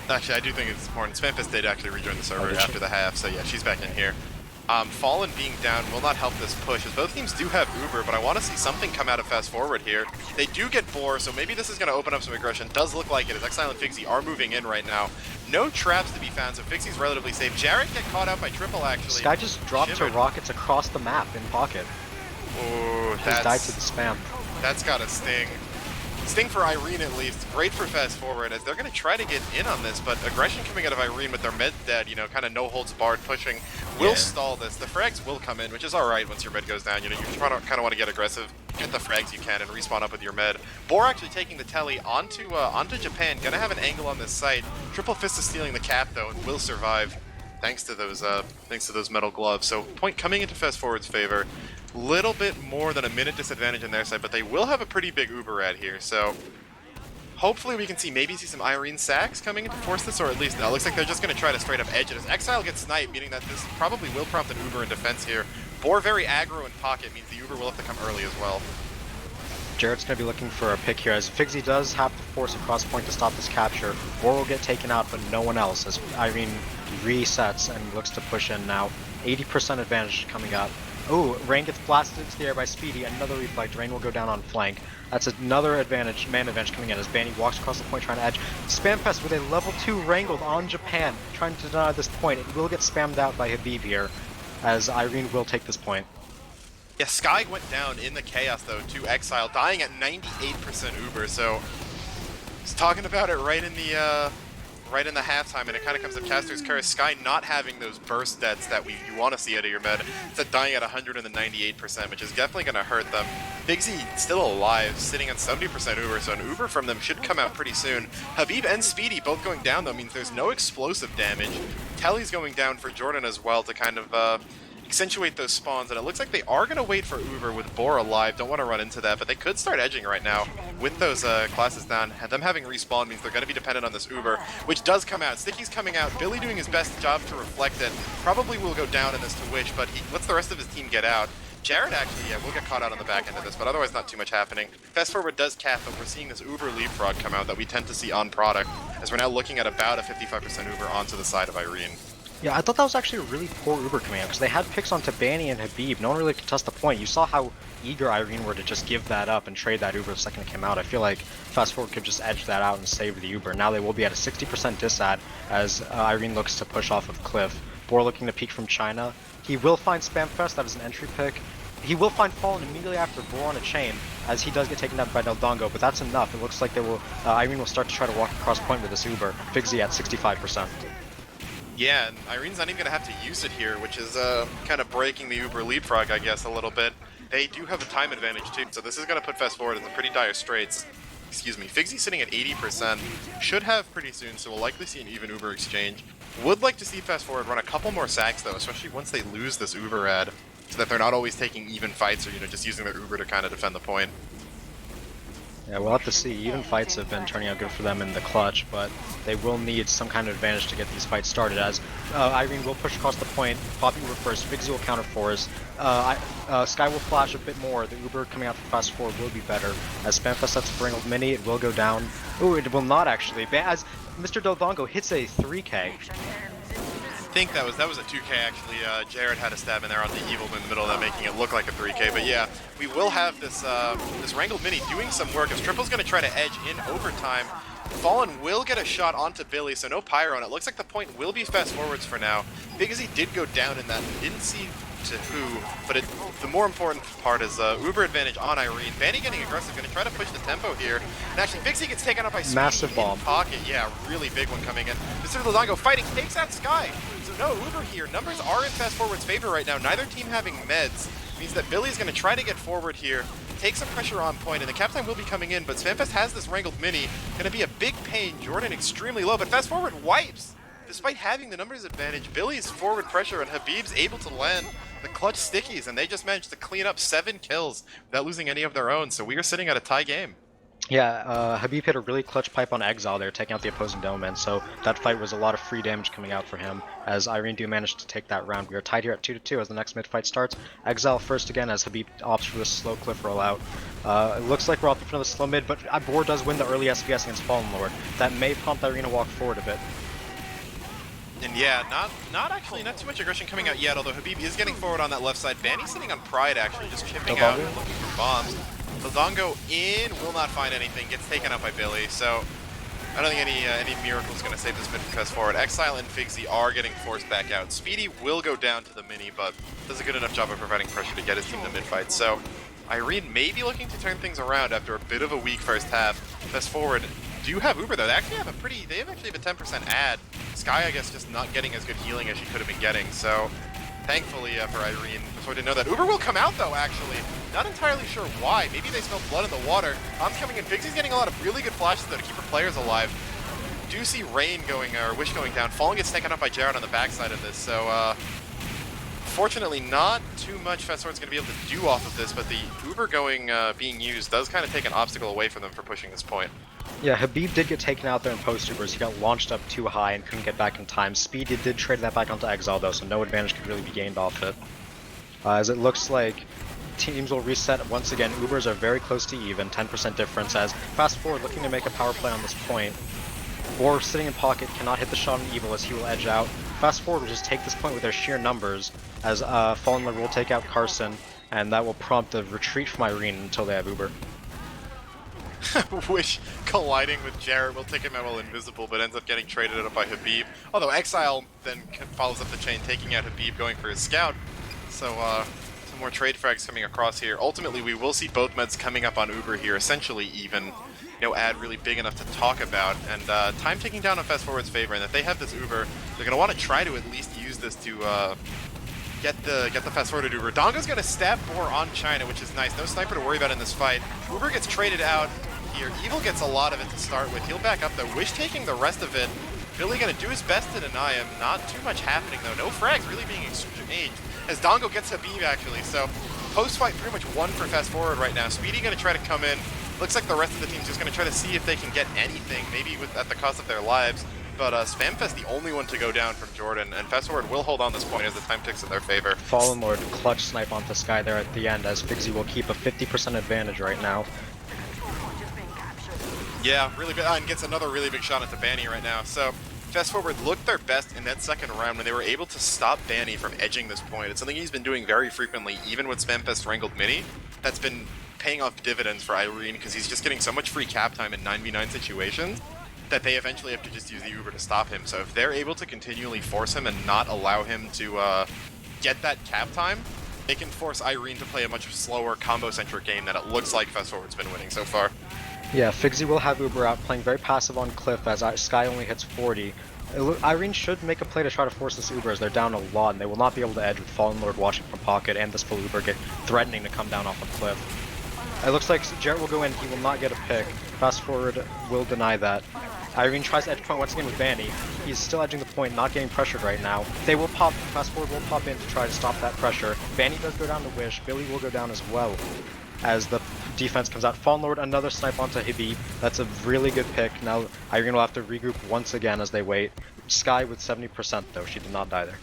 Actually, I do think it's important. Spamfist did actually rejoin the server did after she? the half, so yeah, she's back in here. Fallen being down will not help this push, as both teams do have Uber, but I want to see something come out of Fast Forward here. They do get Boar, so maybe this is going to open up some aggression. Does look like it, as Exile and Fixie are moving in right now. No traps to be found, so Fixie's relatively safe. Jarrett get caught out by Triple, actually. Sky just dropped Shivered. her rockets across the map in pocket. Ooh, Just died to the spam. that's got a sting. Sting for Irene, at least. Great for Fast Forward, as they're going to try to get in on this, but aggression coming out of Irene with their mid dead, you know, kind of no holds barred pushing, will stall this. The frags will come in, which is alright once your mid goes down. You know, you kind of want to get aggressive, get the frags you can, and respawn up with your mid. Boar actually taking the telly onto Japan, gonna have an angle on this site. Triple Fist is stealing the cap, though, and will survive. Thanks to those metal gloves. So point coming into Fast Forward's favor. Little bit more than a minute disadvantage on their side, but they will have a pretty big Uber ad here. So hopefully we can see some Irene sacks coming in to force this, or at least no. It looks like they're just going to try to straight up edge it. As Exile gets sniped, meaning that this probably will prompt an Uber in defense here. Boar very aggro in pocket, means the Uber will have to come early as well. Jarrett's going to be looking for a pick here, as Fixie does have to force a cross point to stop this capture. Boar will get taken out, but no one else, as Irene resets and looks to push in now. 80% advantage coming up. Ooh, Rain gets blasted into the air by Speedy, another reflect. Rain will go down on flank. That's another advantage, man advantage coming in as Banny walks across the point trying to edge. Spamfest with a level 2 wrangled on Japan, trying to deny this point. It will get spammed out by Habib here, as Irene will take this point. Yeah, Sky went down in the chaos though to Exile, dying at 98% Uber. So he's talking about it right in the halftime, and it kind of comes up Caster's Curse. Sky not having those burst deaths that you want to see out of your med. It's at dying at 198%, which is definitely going to hurt them. Bigsy still alive, sitting at 70% Uber, so an Uber from them should come out pretty soon. Habib and Speedy both going down though means there's no explosive damage. Telly's going down for Jordan as well to kind of accentuate those spawns, and it looks like they are going to wait for Uber with Boar alive. Don't want to run into that, but they could start edging right now with those classes down. Them having respawn means they're going to be dependent on this Uber, which does come out. Sticky's coming out. Billy doing his best job to reflect it. Probably will go down in this to Wish, but he lets the rest of his team get out. Jarrett actually, will get caught out on the back end of this, but otherwise not too much happening. Fast Forward does cap, but we're seeing this Uber leapfrog come out that we tend to see on product, as we're now looking at about a 55% Uber onto the side of Irene. Yeah, I thought that was actually a really poor Uber command, because they had picks onto Banny and Habib. No one really could test the point. You saw how eager Irene were to just give that up and trade that Uber the second it came out. I feel like Fast Forward could just edge that out and save the Uber. Now they will be at a 60% disad as Irene looks to push off of Cliff. Boar looking to peek from China. He will find Spamfest, that is an entry pick. He will find Fallen immediately after Boar on a chain, as he does get taken down by Del Dongo, but that's enough. It looks like they will. Irene will start to try to walk across point with this Uber. Fixie at 65%. Yeah, and Irene's not even going to have to use it here, which is kind of breaking the Uber leapfrog, I guess, a little bit. They do have a time advantage, too, so this is going to put Fast Forward in the pretty dire straits. Excuse me. Fixie's sitting at 80%. Should have pretty soon, so we'll likely see an even Uber exchange. Would like to see Fast Forward run a couple more sacks, though, especially once they lose this Uber ad, so that they're not always taking even fights or, you know, just using their Uber to kind of defend the point. Yeah, we'll have to see. Even fights have been turning out good for them in the clutch, but they will need some kind of advantage to get these fights started, as Irene will push across the point, pop Uber first, Fixie will counter force, Sky will flash a bit more, the Uber coming out from Fast Forward will be better, as Spamfest sets a Bringled Mini, it will go down. Ooh, it will not actually, as Mr. Dodongo hits a 3K. I think that was a 2K actually. Jared had a stab in there on the evil in the middle of that, making it look like a 3K. But yeah, we will have this this Wrangled Mini doing some work, as Triple's going to try to edge in overtime. Fallen will get a shot onto Billy, so no Pyro, and it looks like the point will be Fast Forwards for now. Bigsy did go down in that, and didn't see to who, but the more important part is Uber advantage on Irene. Banny getting aggressive, going to try to push the tempo here. And actually, Fixie gets taken out by Speedy Massive bomb. in pocket. Yeah, really big one coming in. Mr. Lozongo fighting, takes out Sky. So no Uber here. Numbers are in Fast Forward's favor right now. Neither team having meds means that Billy's going to try to get forward here, take some pressure on point, and the cap time will be coming in, but Spamfest has this Wrangled Mini. Going to be a big pain. Jordan extremely low, but Fast Forward wipes. Despite having the numbers advantage, Billy's forward pressure and Habib's able to land the clutch stickies, and they just managed to clean up 7 kills without losing any of their own, so we are sitting at a tie game. Yeah, Habib hit a really clutch pipe on Exile there, taking out the opposing Doman, so that fight was a lot of free damage coming out for him, as Irene do manage to take that round. We are tied here at 2-2 as the next mid-fight starts. Exile first again as Habib opts for the slow cliff rollout. It looks like we're opting for the slow mid, but Boar does win the early SVS against Fallen Lord. That may prompt Irene to walk forward a bit. And yeah, not too much aggression coming out yet, although Habib is getting forward on that left side. Banny's sitting on Pride actually, just chipping out and looking for bombs. Dodongo in, will not find anything, gets taken out by Billy, so I don't think any miracle is going to save this mid from Fast Forward. Exile and Figsy are getting forced back out. Speedy will go down to the mini, but does a good enough job of providing pressure to get his team to mid-fight. So Irene may be looking to turn things around after a bit of a weak first half. Fast Forward do have Uber though. They actually have a 10% ad. Sky, I guess, just not getting as good healing as she could have been getting. So thankfully for Irene, so I didn't know that. Uber will come out though, actually. Not entirely sure why. Maybe they smelled blood in the water. Bomb's coming in. Figsy's getting a lot of really good flashes though to keep her players alive. Do see Rain going, or Wish going down. Fallen gets taken up by Jared on the backside of this, so fortunately not too much Fast Forward's going to be able to do off of this, but the Uber going, being used does kind of take an obstacle away from them for pushing this point. Yeah, Habib did get taken out there in post-Ubers. He got launched up too high and couldn't get back in time. Speed did trade that back onto Exile though, so no advantage could really be gained off it. As it looks like teams will reset once again. Ubers are very close to even, 10% difference, as Fast Forward looking to make a power play on this point. Or sitting in pocket cannot hit the shot on Evil as he will edge out. Fast Forward will just take this point with their sheer numbers, as Fallen Lord will take out Carson, and that will prompt a retreat from Irene until they have Uber. Wish colliding with Jared will take him out while invisible, but ends up getting traded up by Habib. Although Exile then follows up the chain, taking out Habib, going for his scout. So some more trade frags coming across here. Ultimately, we will see both meds coming up on Uber here, essentially even. No ad really big enough to talk about, and time ticking down on Fast Forward's favor, and if they have this Uber, they're going to want to try to at least use this to get the Fast Forward Uber. Dongo's going to stab Boar on China, which is nice. No sniper to worry about in this fight. Uber gets traded out here. Evil gets a lot of it to start with. He'll back up though. Wish taking the rest of it. Billy going to do his best to deny him. Not too much happening though. No frags really being exchanged as Dongo gets Habib actually. So post-fight pretty much won for Fast Forward right now. Speedy going to try to come in. Looks like the rest of the team's just going to try to see if they can get anything, maybe at the cost of their lives. But Spamfest the only one to go down from Jordan, and Fast Forward will hold on this point as the time ticks in their favor. Fallen Lord clutch snipe onto Sky there at the end, as Figsy will keep a 50% advantage right now. Yeah, really big, and gets another really big shot into Banny right now. So Fast Forward looked their best in that second round when they were able to stop Banny from edging this point. It's something he's been doing very frequently, even with Spamfest Wrangled Mini. That's been paying off dividends for Irene because he's just getting so much free cap time in 9v9 situations that they eventually have to just use the Uber to stop him. So if they're able to continually force him and not allow him to get that cap time, they can force Irene to play a much slower combo-centric game that it looks like Fast Forward's been winning so far. Yeah, Figsy will have Uber out, playing very passive on Cliff as Sky only hits 40. Irene should make a play to try to force this Uber as they're down a lot, and they will not be able to edge with Fallen Lord watching from pocket and this full Uber threatening to come down off a cliff. It looks like Jarrett will go in, he will not get a pick. Fast Forward will deny that. Irene tries to edge point once again with Banny. He's still edging the point, not getting pressured right now. They will pop, Fast Forward will pop in to try to stop that pressure. Banny does go down to Wish, Billy will go down as well. As the defense comes out. Fallen Lord, another snipe onto Habib. That's a really good pick. Now Irene will have to regroup once again as they wait. Sky with 70% though, she did not die there.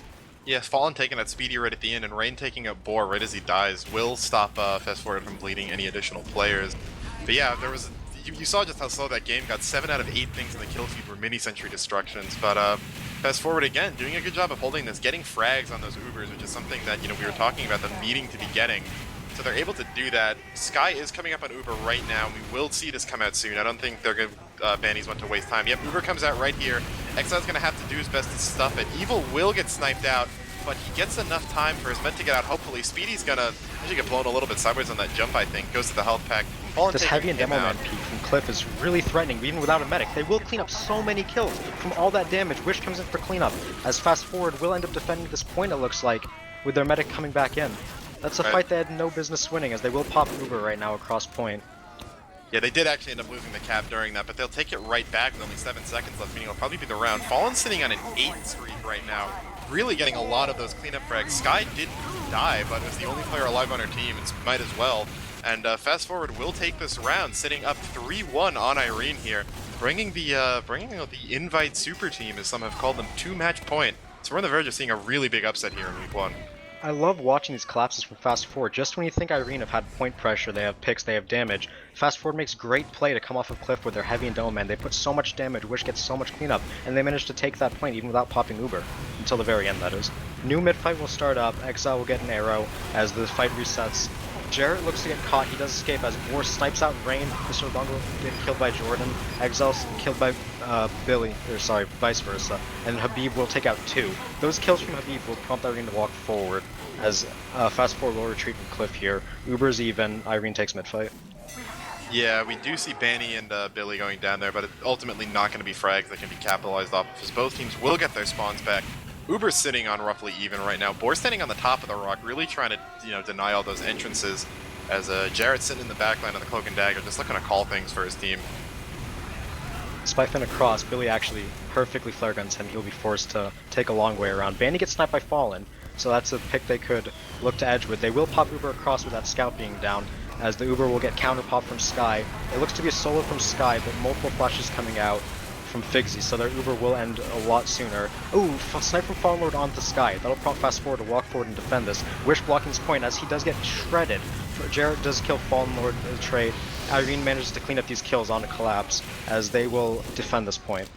Yeah, Fallen taking that Speedy right at the end, and Rain taking up Boar right as he dies will stop Fast Forward from bleeding any additional players. But yeah, there was you saw just how slow that game got. 7 out of 8 things in the kill feed were mini-century destructions, but Fast Forward again, doing a good job of holding this, getting frags on those Ubers, which is something that, you know, we were talking about them needing to be getting. So they're able to do that. Sky is coming up on Uber right now. We will see this come out soon. I don't think they're going to Banny's want to waste time. Yep, Uber comes out right here. Exile's going to have to do his best to stuff it. Evil will get sniped out, but he gets enough time for his men to get out. Hopefully, Speedy's going to actually get blown a little bit sideways on that jump, I think. Goes to the health pack. This heavy and demo man peek from Cliff is really threatening, even without a medic. They will clean up so many kills from all that damage. Wish comes in for cleanup, as Fast Forward will end up defending this point, it looks like, with their medic coming back in. That's a fight they had no business winning, as they will pop Uber right now across point. Yeah, they did actually end up losing the cap during that, but they'll take it right back with only 7 seconds left, meaning it'll probably be the round. Fallen's sitting on an 8 streak right now, really getting a lot of those cleanup frags. Sky didn't die, but was the only player alive on her team, and might as well. And Fast Forward will take this round, sitting up 3-1 on Irene here, bringing the Invite Super Team, as some have called them, to match point. So we're on the verge of seeing a really big upset here in week 1. I love watching these collapses from Fast Forward. Just when you think Irene have had point pressure, they have picks, they have damage, Fast Forward makes great play to come off of Cliff with their heavy and dome man. They put so much damage, Wish gets so much cleanup, and they manage to take that point even without popping Uber. Until the very end, that is. New mid fight will start up, Exile will get an arrow as the fight resets. Jarrett looks to get caught, he does escape as Boar snipes out Rain, Mr. Bungle getting killed by Jordan, Exile's killed by Billy, or sorry, vice versa, and Habib will take out 2. Those kills from Habib will prompt Irene to walk forward, as Fast Forward will retreat from Cliff here. Uber's even, Irene takes mid-fight. Yeah, we do see Banny and Billy going down there, but it's ultimately not going to be frags that can be capitalized off, because both teams will get their spawns back. Uber's sitting on roughly even right now. Boar's standing on the top of the rock, really trying to, deny all those entrances, as Jarrett's sitting in the backline of the Cloak and Dagger, just looking to call things for his team. Spike across, Billy actually perfectly flare guns him. He'll be forced to take a long way around. Banny gets sniped by Fallen, so that's a pick they could look to edge with. They will pop Uber across with that scout being down, as the Uber will get counter pop from Sky. It looks to be a solo from Sky, but multiple flashes coming out from Figsy, so their Uber will end a lot sooner. Ooh, snipe from Fallen Lord onto Sky. That'll prompt Fast Forward to walk forward and defend this. Wish blocking his point as he does get shredded. Jarrett does kill Fallen Lord in the trade. Irene manages to clean up these kills on a collapse, as they will defend this point.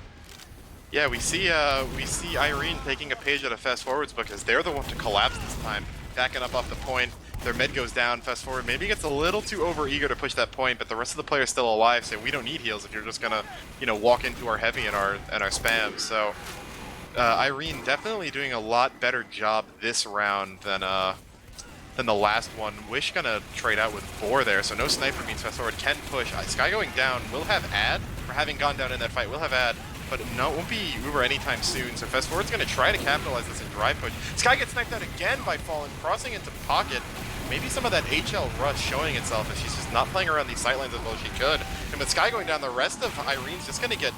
Yeah, we see Irene taking a page out of Fast Forward's book, as they're the one to collapse this time, backing up off the point. Their mid goes down, Fast Forward maybe gets a little too over-eager to push that point, but the rest of the players still alive, so we don't need heals if you're just gonna, walk into our heavy and our spam. So Irene definitely doing a lot better job this round than the last one. Wish gonna trade out with Boar there, so no sniper means Fast Forward can push. Sky going down will have ad, for having gone down in that fight, will have ad, but no, it won't be Uber anytime soon, so Fast Forward's gonna try to capitalize this and dry push. Sky gets sniped out again by Fallen, crossing into pocket. Maybe some of that HL rush showing itself as she's just not playing around these sightlines as well as she could. And with Sky going down, the rest of Irene's just gonna get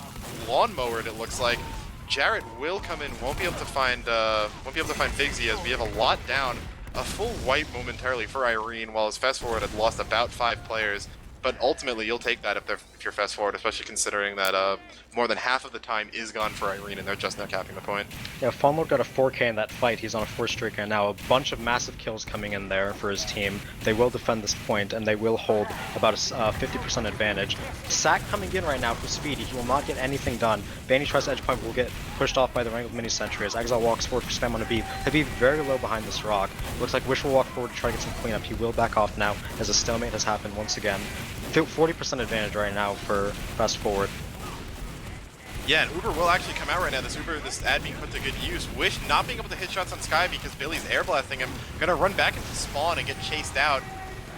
lawnmowered, it looks like. Jarrett will come in, won't be able to find Figsy, as we have a lot down. A full wipe momentarily for Irene, while as Fast Forward had lost about 5 players. But ultimately, you'll take that if you're Fast Forward, especially considering that more than half of the time is gone for Irene, and they're just now capping the point. Yeah, Funlord got a 4K in that fight. He's on a 4 streak right now. A bunch of massive kills coming in there for his team. They will defend this point, and they will hold about a 50% advantage. Sack coming in right now for Speedy. He will not get anything done. Banny tries edge point, will get pushed off by the Wrangled Mini Sentry as Exile walks forward for spam on Habib. Habib very low behind this rock. Looks like Wish will walk forward to try to get some cleanup. He will back off now, as a stalemate has happened once again. 40% advantage right now for Fast Forward. Yeah, and Uber will actually come out right now. This ad being put to good use. Wish not being able to hit shots on Sky because Billy's air blasting him. Gonna run back into spawn and get chased out.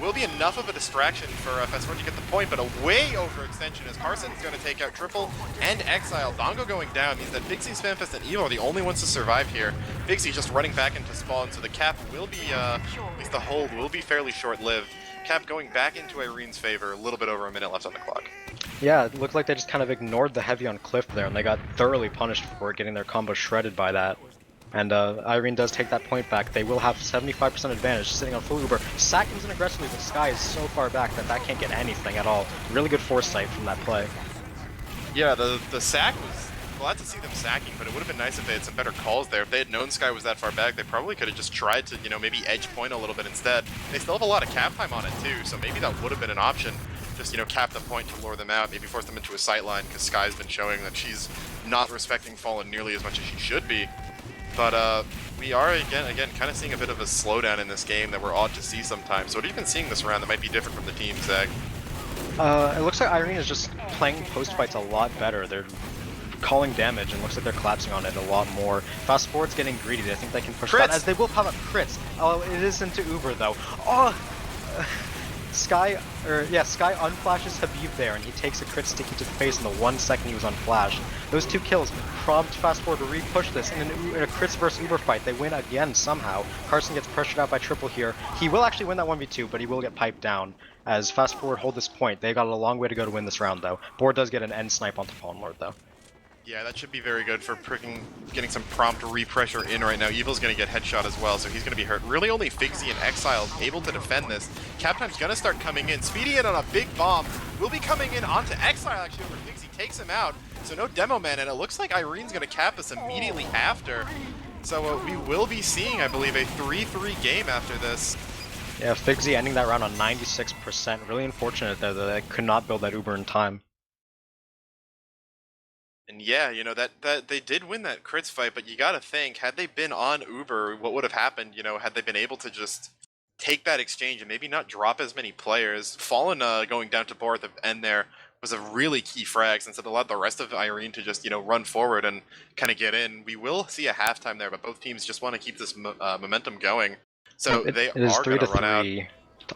Will be enough of a distraction for Fast Forward to get the point, but a way overextension as Carson's gonna take out Triple and Exile. Dongo going down means that Figsy, Spamfest, and Evo are the only ones to survive here. Figsy just running back into spawn, so the cap will be, at least the hold will be fairly short-lived. Cap going back into Irene's favor, a little bit over a minute left on the clock. Yeah, it looked like they just kind of ignored the heavy on Cliff there, and they got thoroughly punished for it, getting their combo shredded by that. And Irene does take that point back. They will have 75% advantage, sitting on full Uber. Sack comes in aggressively, but Sky is so far back that that can't get anything at all. Really good foresight from that play. Yeah, the sack was glad to see them sacking, but it would have been nice if they had some better calls there. If they had known Sky was that far back, they probably could have just tried to, maybe edge point a little bit instead. They still have a lot of cap time on it too, so maybe that would have been an option. Just, cap the point to lure them out, maybe force them into a sightline, because Sky's been showing that she's not respecting Fallen nearly as much as she should be. But we are, again, kind of seeing a bit of a slowdown in this game that we're odd to see sometimes. So what have you been seeing this round that might be different from the team, Zach? It looks like Irene is just playing post fights a lot better. They're calling damage, and looks like they're collapsing on it a lot more. Fast Forward's getting greedy. They think they can push that, as they will pop up crits. Oh, it is into Uber though. Oh! Sky unflashes Habib there, and he takes a crit sticky to the face in the 1 second he was on flash. Those 2 kills prompt Fast Forward to re-push this in a crits versus Uber fight. They win again somehow. Carson gets pressured out by Triple here. He will actually win that 1v2, but he will get piped down as Fast Forward hold this point. They got a long way to go to win this round though. Board does get an end snipe onto Fallen Lord though. Yeah, that should be very good for getting some prompt repressure in right now. Evil's going to get headshot as well, so he's going to be hurt. Really only Figsy and Exile able to defend this. Captime's going to start coming in. Speedy in on a big bomb. Will be coming in onto Exile actually over Figsy. Takes him out. So no demo man, and it looks like Irene's going to cap this immediately after. So we will be seeing, I believe, a 3-3 game after this. Yeah, Figsy ending that round on 96%. Really unfortunate that they could not build that Uber in time. And yeah, you know, that they did win that crits fight, but you gotta think, had they been on Uber, what would have happened, you know, had they been able to just take that exchange and maybe not drop as many players. Fallen going down to Boar at the end there was a really key frag, since it allowed the rest of Irene to just, you know, run forward and kind of get in. We will see a halftime there, but both teams just want to keep this momentum going. So they are going to run out.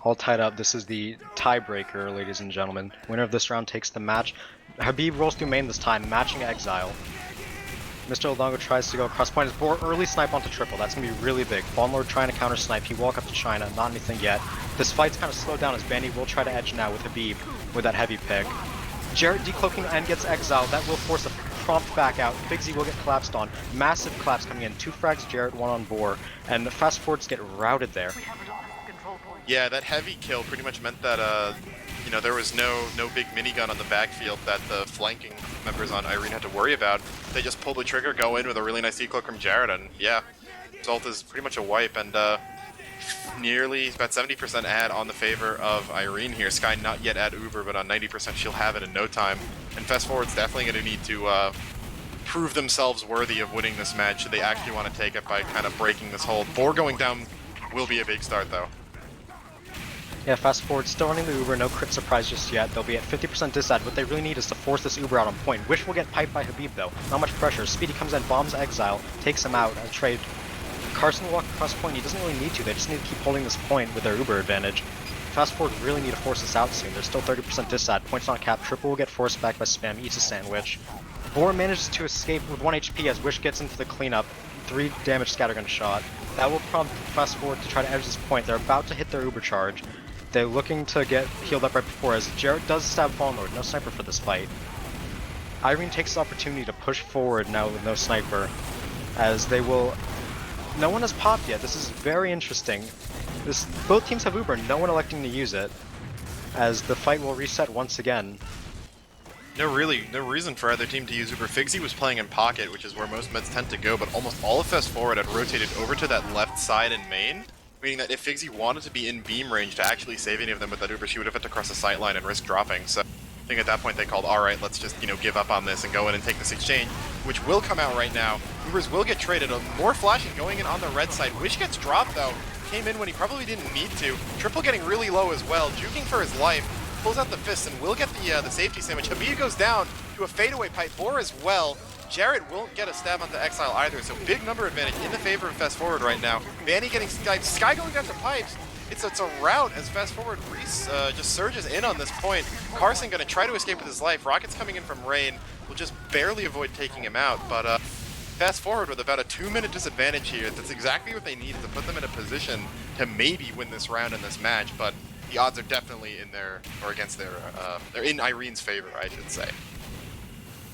All tied up. This is the tiebreaker, ladies and gentlemen. Winner of this round takes the match. Habib rolls through main this time, matching Exile. Mr. Eldongo tries to go across point. His Boar early snipe onto triple. That's going to be really big. Fallen Lord trying to counter snipe. He walk up to China. Not anything yet. This fight's kind of slowed down as Bandy will try to edge now with Habib with that heavy pick. Jarrett decloaking and gets Exile. That will force a prompt back out. Figsy will get collapsed on. Massive collapse coming in. 2 frags Jarrett, 1 on Boar. And the fast forwards get routed there. Yeah, that heavy kill pretty much meant that, you know, there was no big minigun on the backfield that the flanking members on Irene had to worry about. They just pulled the trigger, go in with a really nice decloak from Jared, and yeah, result is pretty much a wipe, and nearly about 70% ad on the favor of Irene here. Sky not yet at Uber, but on 90% she'll have it in no time. And Fast Forward's definitely going to need to prove themselves worthy of winning this match should they actually want to take it by kind of breaking this hold. Boar going down will be a big start, though. Yeah, Fast Forward still running the Uber, no crit surprise just yet. They'll be at 50% disad. What they really need is to force this Uber out on point. Wish will get piped by Habib though. Not much pressure. Speedy comes in, bombs Exile, takes him out, a trade. Carson will walk across point. He doesn't really need to. They just need to keep holding this point with their Uber advantage. Fast Forward really need to force this out soon. There's still 30% disad. Points not capped. Triple will get forced back by Spam. Eats a sandwich. Boar manages to escape with 1 HP as Wish gets into the cleanup. 3 damage scattergun shot. That will prompt Fast Forward to try to edge this point. They're about to hit their Uber charge. They're looking to get healed up right before, as Jarrett does stab Fallen Lord. No sniper for this fight. Irene takes the opportunity to push forward now with no sniper, as they will... No one has popped yet. This is very interesting. Both teams have Uber, no one electing to use it, as the fight will reset once again. No reason for either team to use Uber. Figsy was playing in pocket, which is where most meds tend to go, but almost all of Fast Forward had rotated over to that left side in main. Meaning that if Figsy wanted to be in beam range to actually save any of them with that Uber, she would have had to cross the sight line and risk dropping. So I think at that point they called, alright, let's just, you know, give up on this and go in and take this exchange, which will come out right now. Ubers will get traded. More flashing going in on the red side. Wish gets dropped though. Came in when he probably didn't need to. Triple getting really low as well. Juking for his life. Pulls out the fist and will get the safety sandwich. Habib goes down to a fadeaway pipe. Boar as well. Jared won't get a stab onto Exile either, so big number advantage in the favor of Fast Forward right now. Vanny getting sniped, Sky going down to pipes. It's a rout as Fast Forward just surges in on this point. Carson going to try to escape with his life. Rockets coming in from Rain will just barely avoid taking him out, but Fast Forward with about a 2-minute disadvantage here. That's exactly what they need to put them in a position to maybe win this round in this match, but the odds are definitely in their, or against their, they're in Irene's favor, I should say.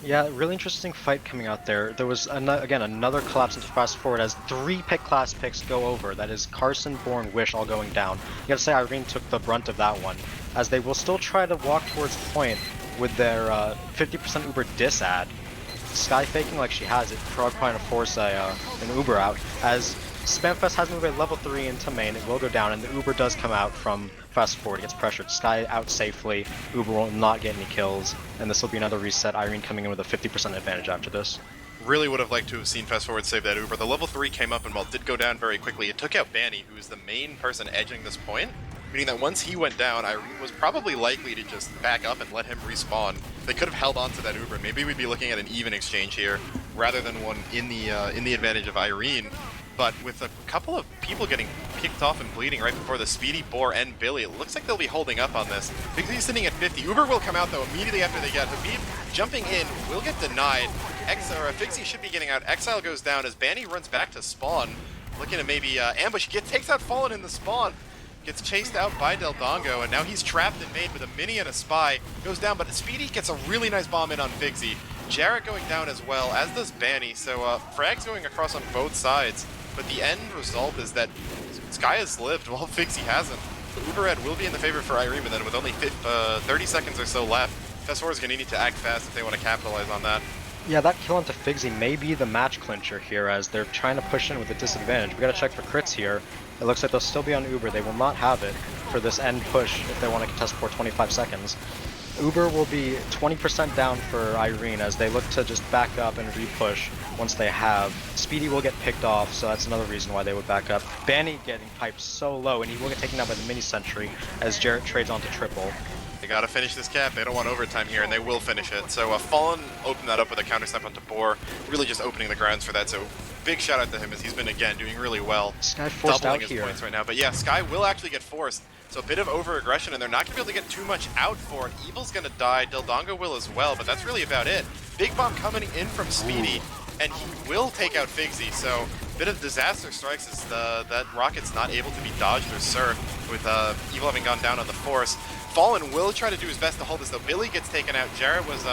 Yeah, really interesting fight coming out there. There was, again, another collapse into Fast Forward as 3 pick class picks go over. That is Carson, Bourne, Wish all going down. You gotta say Irene took the brunt of that one, as they will still try to walk towards point with their 50% Uber disad. Sky faking like she has it, Frog trying to force an Uber out, as Spamfest has moved at level 3 into main. It will go down, and the Uber does come out from Fast Forward. It gets pressured. Sky out safely. Uber will not get any kills, and this will be another reset. Irene coming in with a 50% advantage after this. Really would have liked to have seen Fast Forward save that Uber. The level 3 came up and while it did go down very quickly, it took out Banny, who is the main person edging this point, meaning that once he went down, Irene was probably likely to just back up and let him respawn. They could have held on to that Uber. Maybe we'd be looking at an even exchange here, rather than one in the advantage of Irene. But with a couple of people getting kicked off and bleeding right before the Speedy, Boar, and Billy, it looks like they'll be holding up on this. Figsy's sitting at 50. Uber will come out, though, immediately after they get Habib jumping in, will get denied. Figsy should be getting out. Exile goes down as Banny runs back to spawn, looking to maybe ambush. Takes out Fallen in the spawn. Gets chased out by Del Dongo, and now he's trapped and made with a mini and a spy. Goes down, but Speedy gets a really nice bomb in on Figsy. Jarrett going down as well, as does Banny, so Frag's going across on both sides, but the end result is that Sky has lived while Fixie hasn't. So Uber Red will be in the favor for Irene, and then with only 30 seconds or so left, Fast Forward is going to need to act fast if they want to capitalize on that. Yeah, that kill onto Fixie may be the match clincher here as they're trying to push in with a disadvantage. We gotta check for crits here. It looks like they'll still be on Uber. They will not have it for this end push if they want to contest for 25 seconds. Uber will be 20% down for Irene as they look to just back up and re-push once they have. Speedy will get picked off, so that's another reason why they would back up. Banny getting piped so low, and he will get taken down by the mini-sentry as Jarrett trades onto triple. They gotta finish this cap, they don't want overtime here, and they will finish it. So Fallen opened that up with a counter snap onto Boar, really just opening the grounds for that, so big shout out to him as he's been, again, doing really well. Sky forced doubling out his here. points right now. But yeah, Sky will actually get forced, so a bit of over-aggression, and they're not gonna be able to get too much out for it. Evil's gonna die, Dildongo will as well, but that's really about it. Big Bomb coming in from Speedy, and he will take out Figsy, so bit of disaster strikes as that rocket's not able to be dodged or served with Evil having gone down on the force. Fallen will try to do his best to hold this though. Billy gets taken out. Jarrett was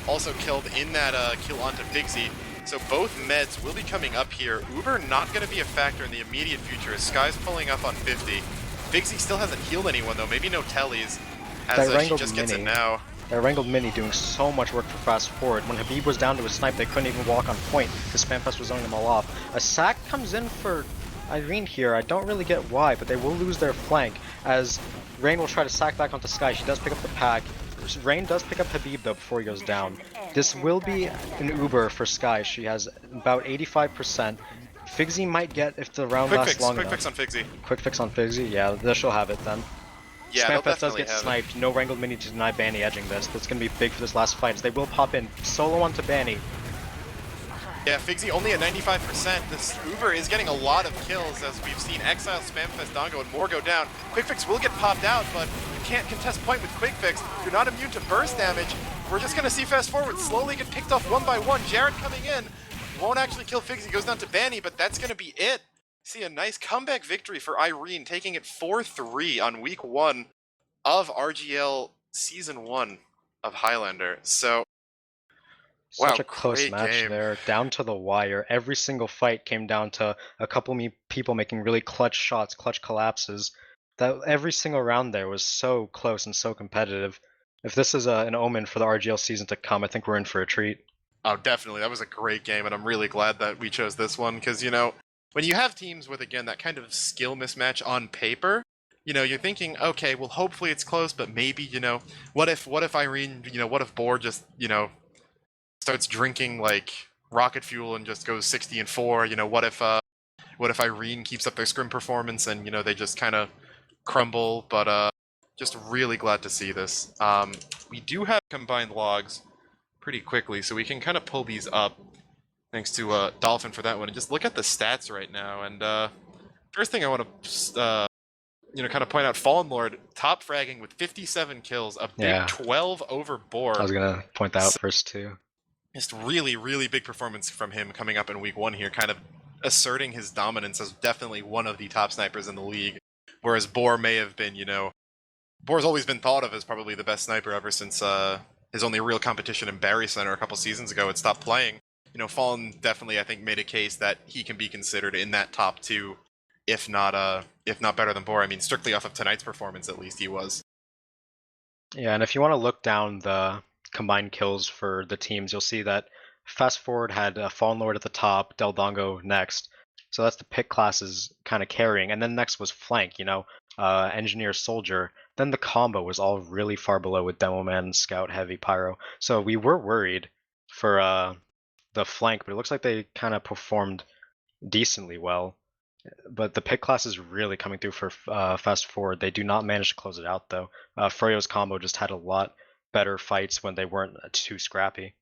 also killed in that kill onto Figsy. So both meds will be coming up here. Uber not going to be a factor in the immediate future as Sky's pulling up on 50. Figsy still hasn't healed anyone though. Maybe no tellies as she just gets it now. That Wrangled Mini doing so much work for Fast Forward. When Habib was down to a snipe, they couldn't even walk on point because Spamfest was zoning them all off. A sack comes in for Irene here. I don't really get why, but they will lose their flank as Rain will try to sack back onto Sky. She does pick up the pack. Rain does pick up Habib though before he goes down. This will be an Uber for Sky. She has about 85%. Figsy might get if the round lasts long enough. Quick fix on Figsy. Quick fix on Figsy? Yeah, this she'll have it then. Yeah, Spamfest does get sniped. No Wrangled Mini to deny Banny edging this. That's going to be big for this last fight. As they will pop in. Solo onto Banny. Yeah, Figsy only at 95%. This Uber is getting a lot of kills as we've seen Exile, Spamfest, Dongo, and more go down. Quick Fix will get popped out, but you can't contest point with Quick Fix. You're not immune to burst damage. We're just going to see Fast Forward slowly get picked off one by one. Jarrett coming in. Won't actually kill Figsy. Goes down to Banny, but that's going to be it. See a nice comeback victory for Irene, taking it 4-3 on week 1 of RGL Season 1 of Highlander. So, Such wow, a close match game there, down to the wire. Every single fight came down to a couple people making really clutch shots, clutch collapses. That every single round there was so close and so competitive. If this is an omen for the RGL season to come, I think we're in for a treat. Oh, definitely. That was a great game, and I'm really glad that we chose this one because, you know, when you have teams with, again, that kind of skill mismatch on paper, you know, you're thinking, okay, well, hopefully it's close, but maybe, you know, what if Irene, you know, what if Boar just, you know, starts drinking, like, rocket fuel and just goes 60-4, you know, what if Irene keeps up their scrim performance and, you know, they just kind of crumble, but, just really glad to see this. We do have combined logs pretty quickly, so we can kind of pull these up. Thanks to Dolphin for that one, and just look at the stats right now. And first thing I want to, you know, kind of point out, Fallen Lord top fragging with 57 kills, a big 12 over Boar. I was gonna point that out first too. Just really, really big performance from him coming up in week 1 here, kind of asserting his dominance as definitely one of the top snipers in the league. Whereas Boar may have been, you know, Boar's always been thought of as probably the best sniper ever since his only real competition in Barry Center a couple seasons ago had stopped playing. You know, Fallen definitely, I think, made a case that he can be considered in that top 2, if not better than Boar. I mean, strictly off of tonight's performance, at least he was. Yeah, and if you want to look down the combined kills for the teams, you'll see that Fast Forward had Fallen Lord at the top, Del Dongo next. So that's the pick classes kind of carrying. And then next was Flank, you know, Engineer, Soldier. Then the combo was all really far below with Demo Man, Scout, Heavy, Pyro. So we were worried for the flank, but it looks like they kind of performed decently well. But the pick class is really coming through for Fast Forward. They do not manage to close it out though. Froyo's combo just had a lot better fights when they weren't too scrappy.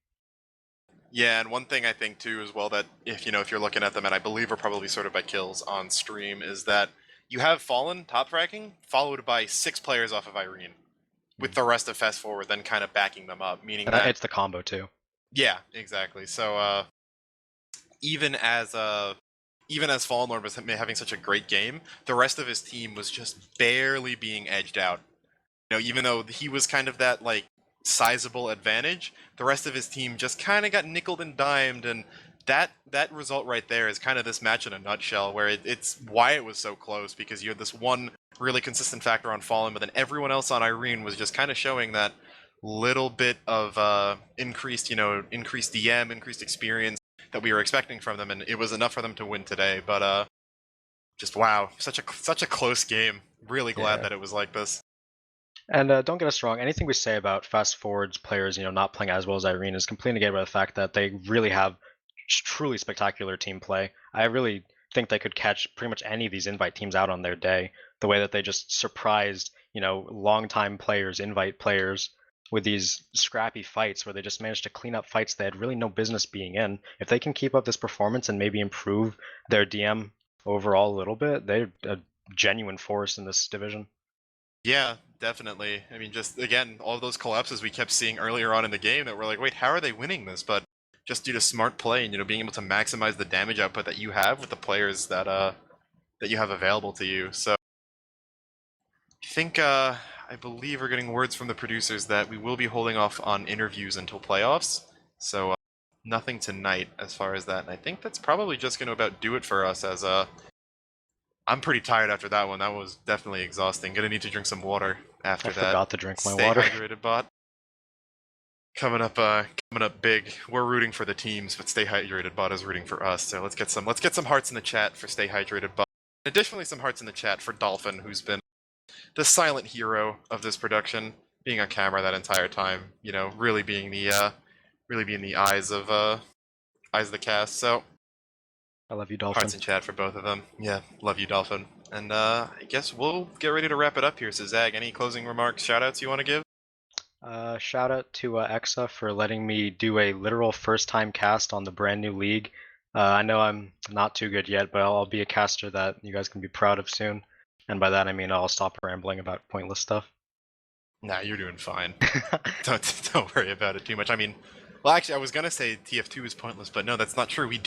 Yeah, and one thing I think too as well that if you're looking at them, and I believe are probably sorted by kills on stream, is that you have Fallen top fracking followed by 6 players off of Irene, with the rest of Fast Forward then kind of backing them up, meaning that it's the combo too. Yeah, exactly. So even as Fallen Lord was having such a great game, the rest of his team was just barely being edged out. You know, even though he was kind of that like sizable advantage. The rest of his team just kind of got nickeled and dimed, and that result right there is kind of this match in a nutshell, where it's why it was so close, because you had this one really consistent factor on Fallen, but then everyone else on Irene was just kind of showing that little bit of increased DM, increased experience that we were expecting from them, and it was enough for them to win today. But just wow, such a close game. Really glad that it was like this. And don't get us wrong, anything we say about Fast Forward's players, not playing as well as Irene is completely negated by the fact that they really have truly spectacular team play. I really think they could catch pretty much any of these invite teams out on their day. The way that they just surprised, longtime players, invite players, with these scrappy fights where they just managed to clean up fights they had really no business being in. If they can keep up this performance and maybe improve their DM overall a little bit, they're a genuine force in this division. Yeah, definitely. I mean, just again, all those collapses we kept seeing earlier on in the game that we're like, wait, how are they winning this? But just due to smart play and being able to maximize the damage output that you have with the players that you have available to you. So I think I believe we're getting words from the producers that we will be holding off on interviews until playoffs. So nothing tonight as far as that. And I think that's probably just going to about do it for us, as I'm pretty tired after that one. That was definitely exhausting. Gonna need to drink some water after that. I forgot to drink my Stay water. hydrated, bot. Coming up big. We're rooting for the teams, but Stay Hydrated bot is rooting for us. So let's get some hearts in the chat for Stay Hydrated bot. Additionally, some hearts in the chat for Dolphin, who's been the silent hero of this production, being on camera that entire time. Really being the eyes of the cast. So I love you, Dolphin. hearts in chat for both of them. Yeah, love you, Dolphin. And I guess we'll get ready to wrap it up here. So Zag, any closing remarks, shoutouts you want to give? Shout out to Exa for letting me do a literal first time cast on the brand new league. I know I'm not too good yet, but I'll be a caster that you guys can be proud of soon. And by that I mean I'll stop rambling about pointless stuff. Nah, you're doing fine. Don't worry about it too much. I mean, well, actually, I was gonna say TF2 is pointless, but no, that's not true. We do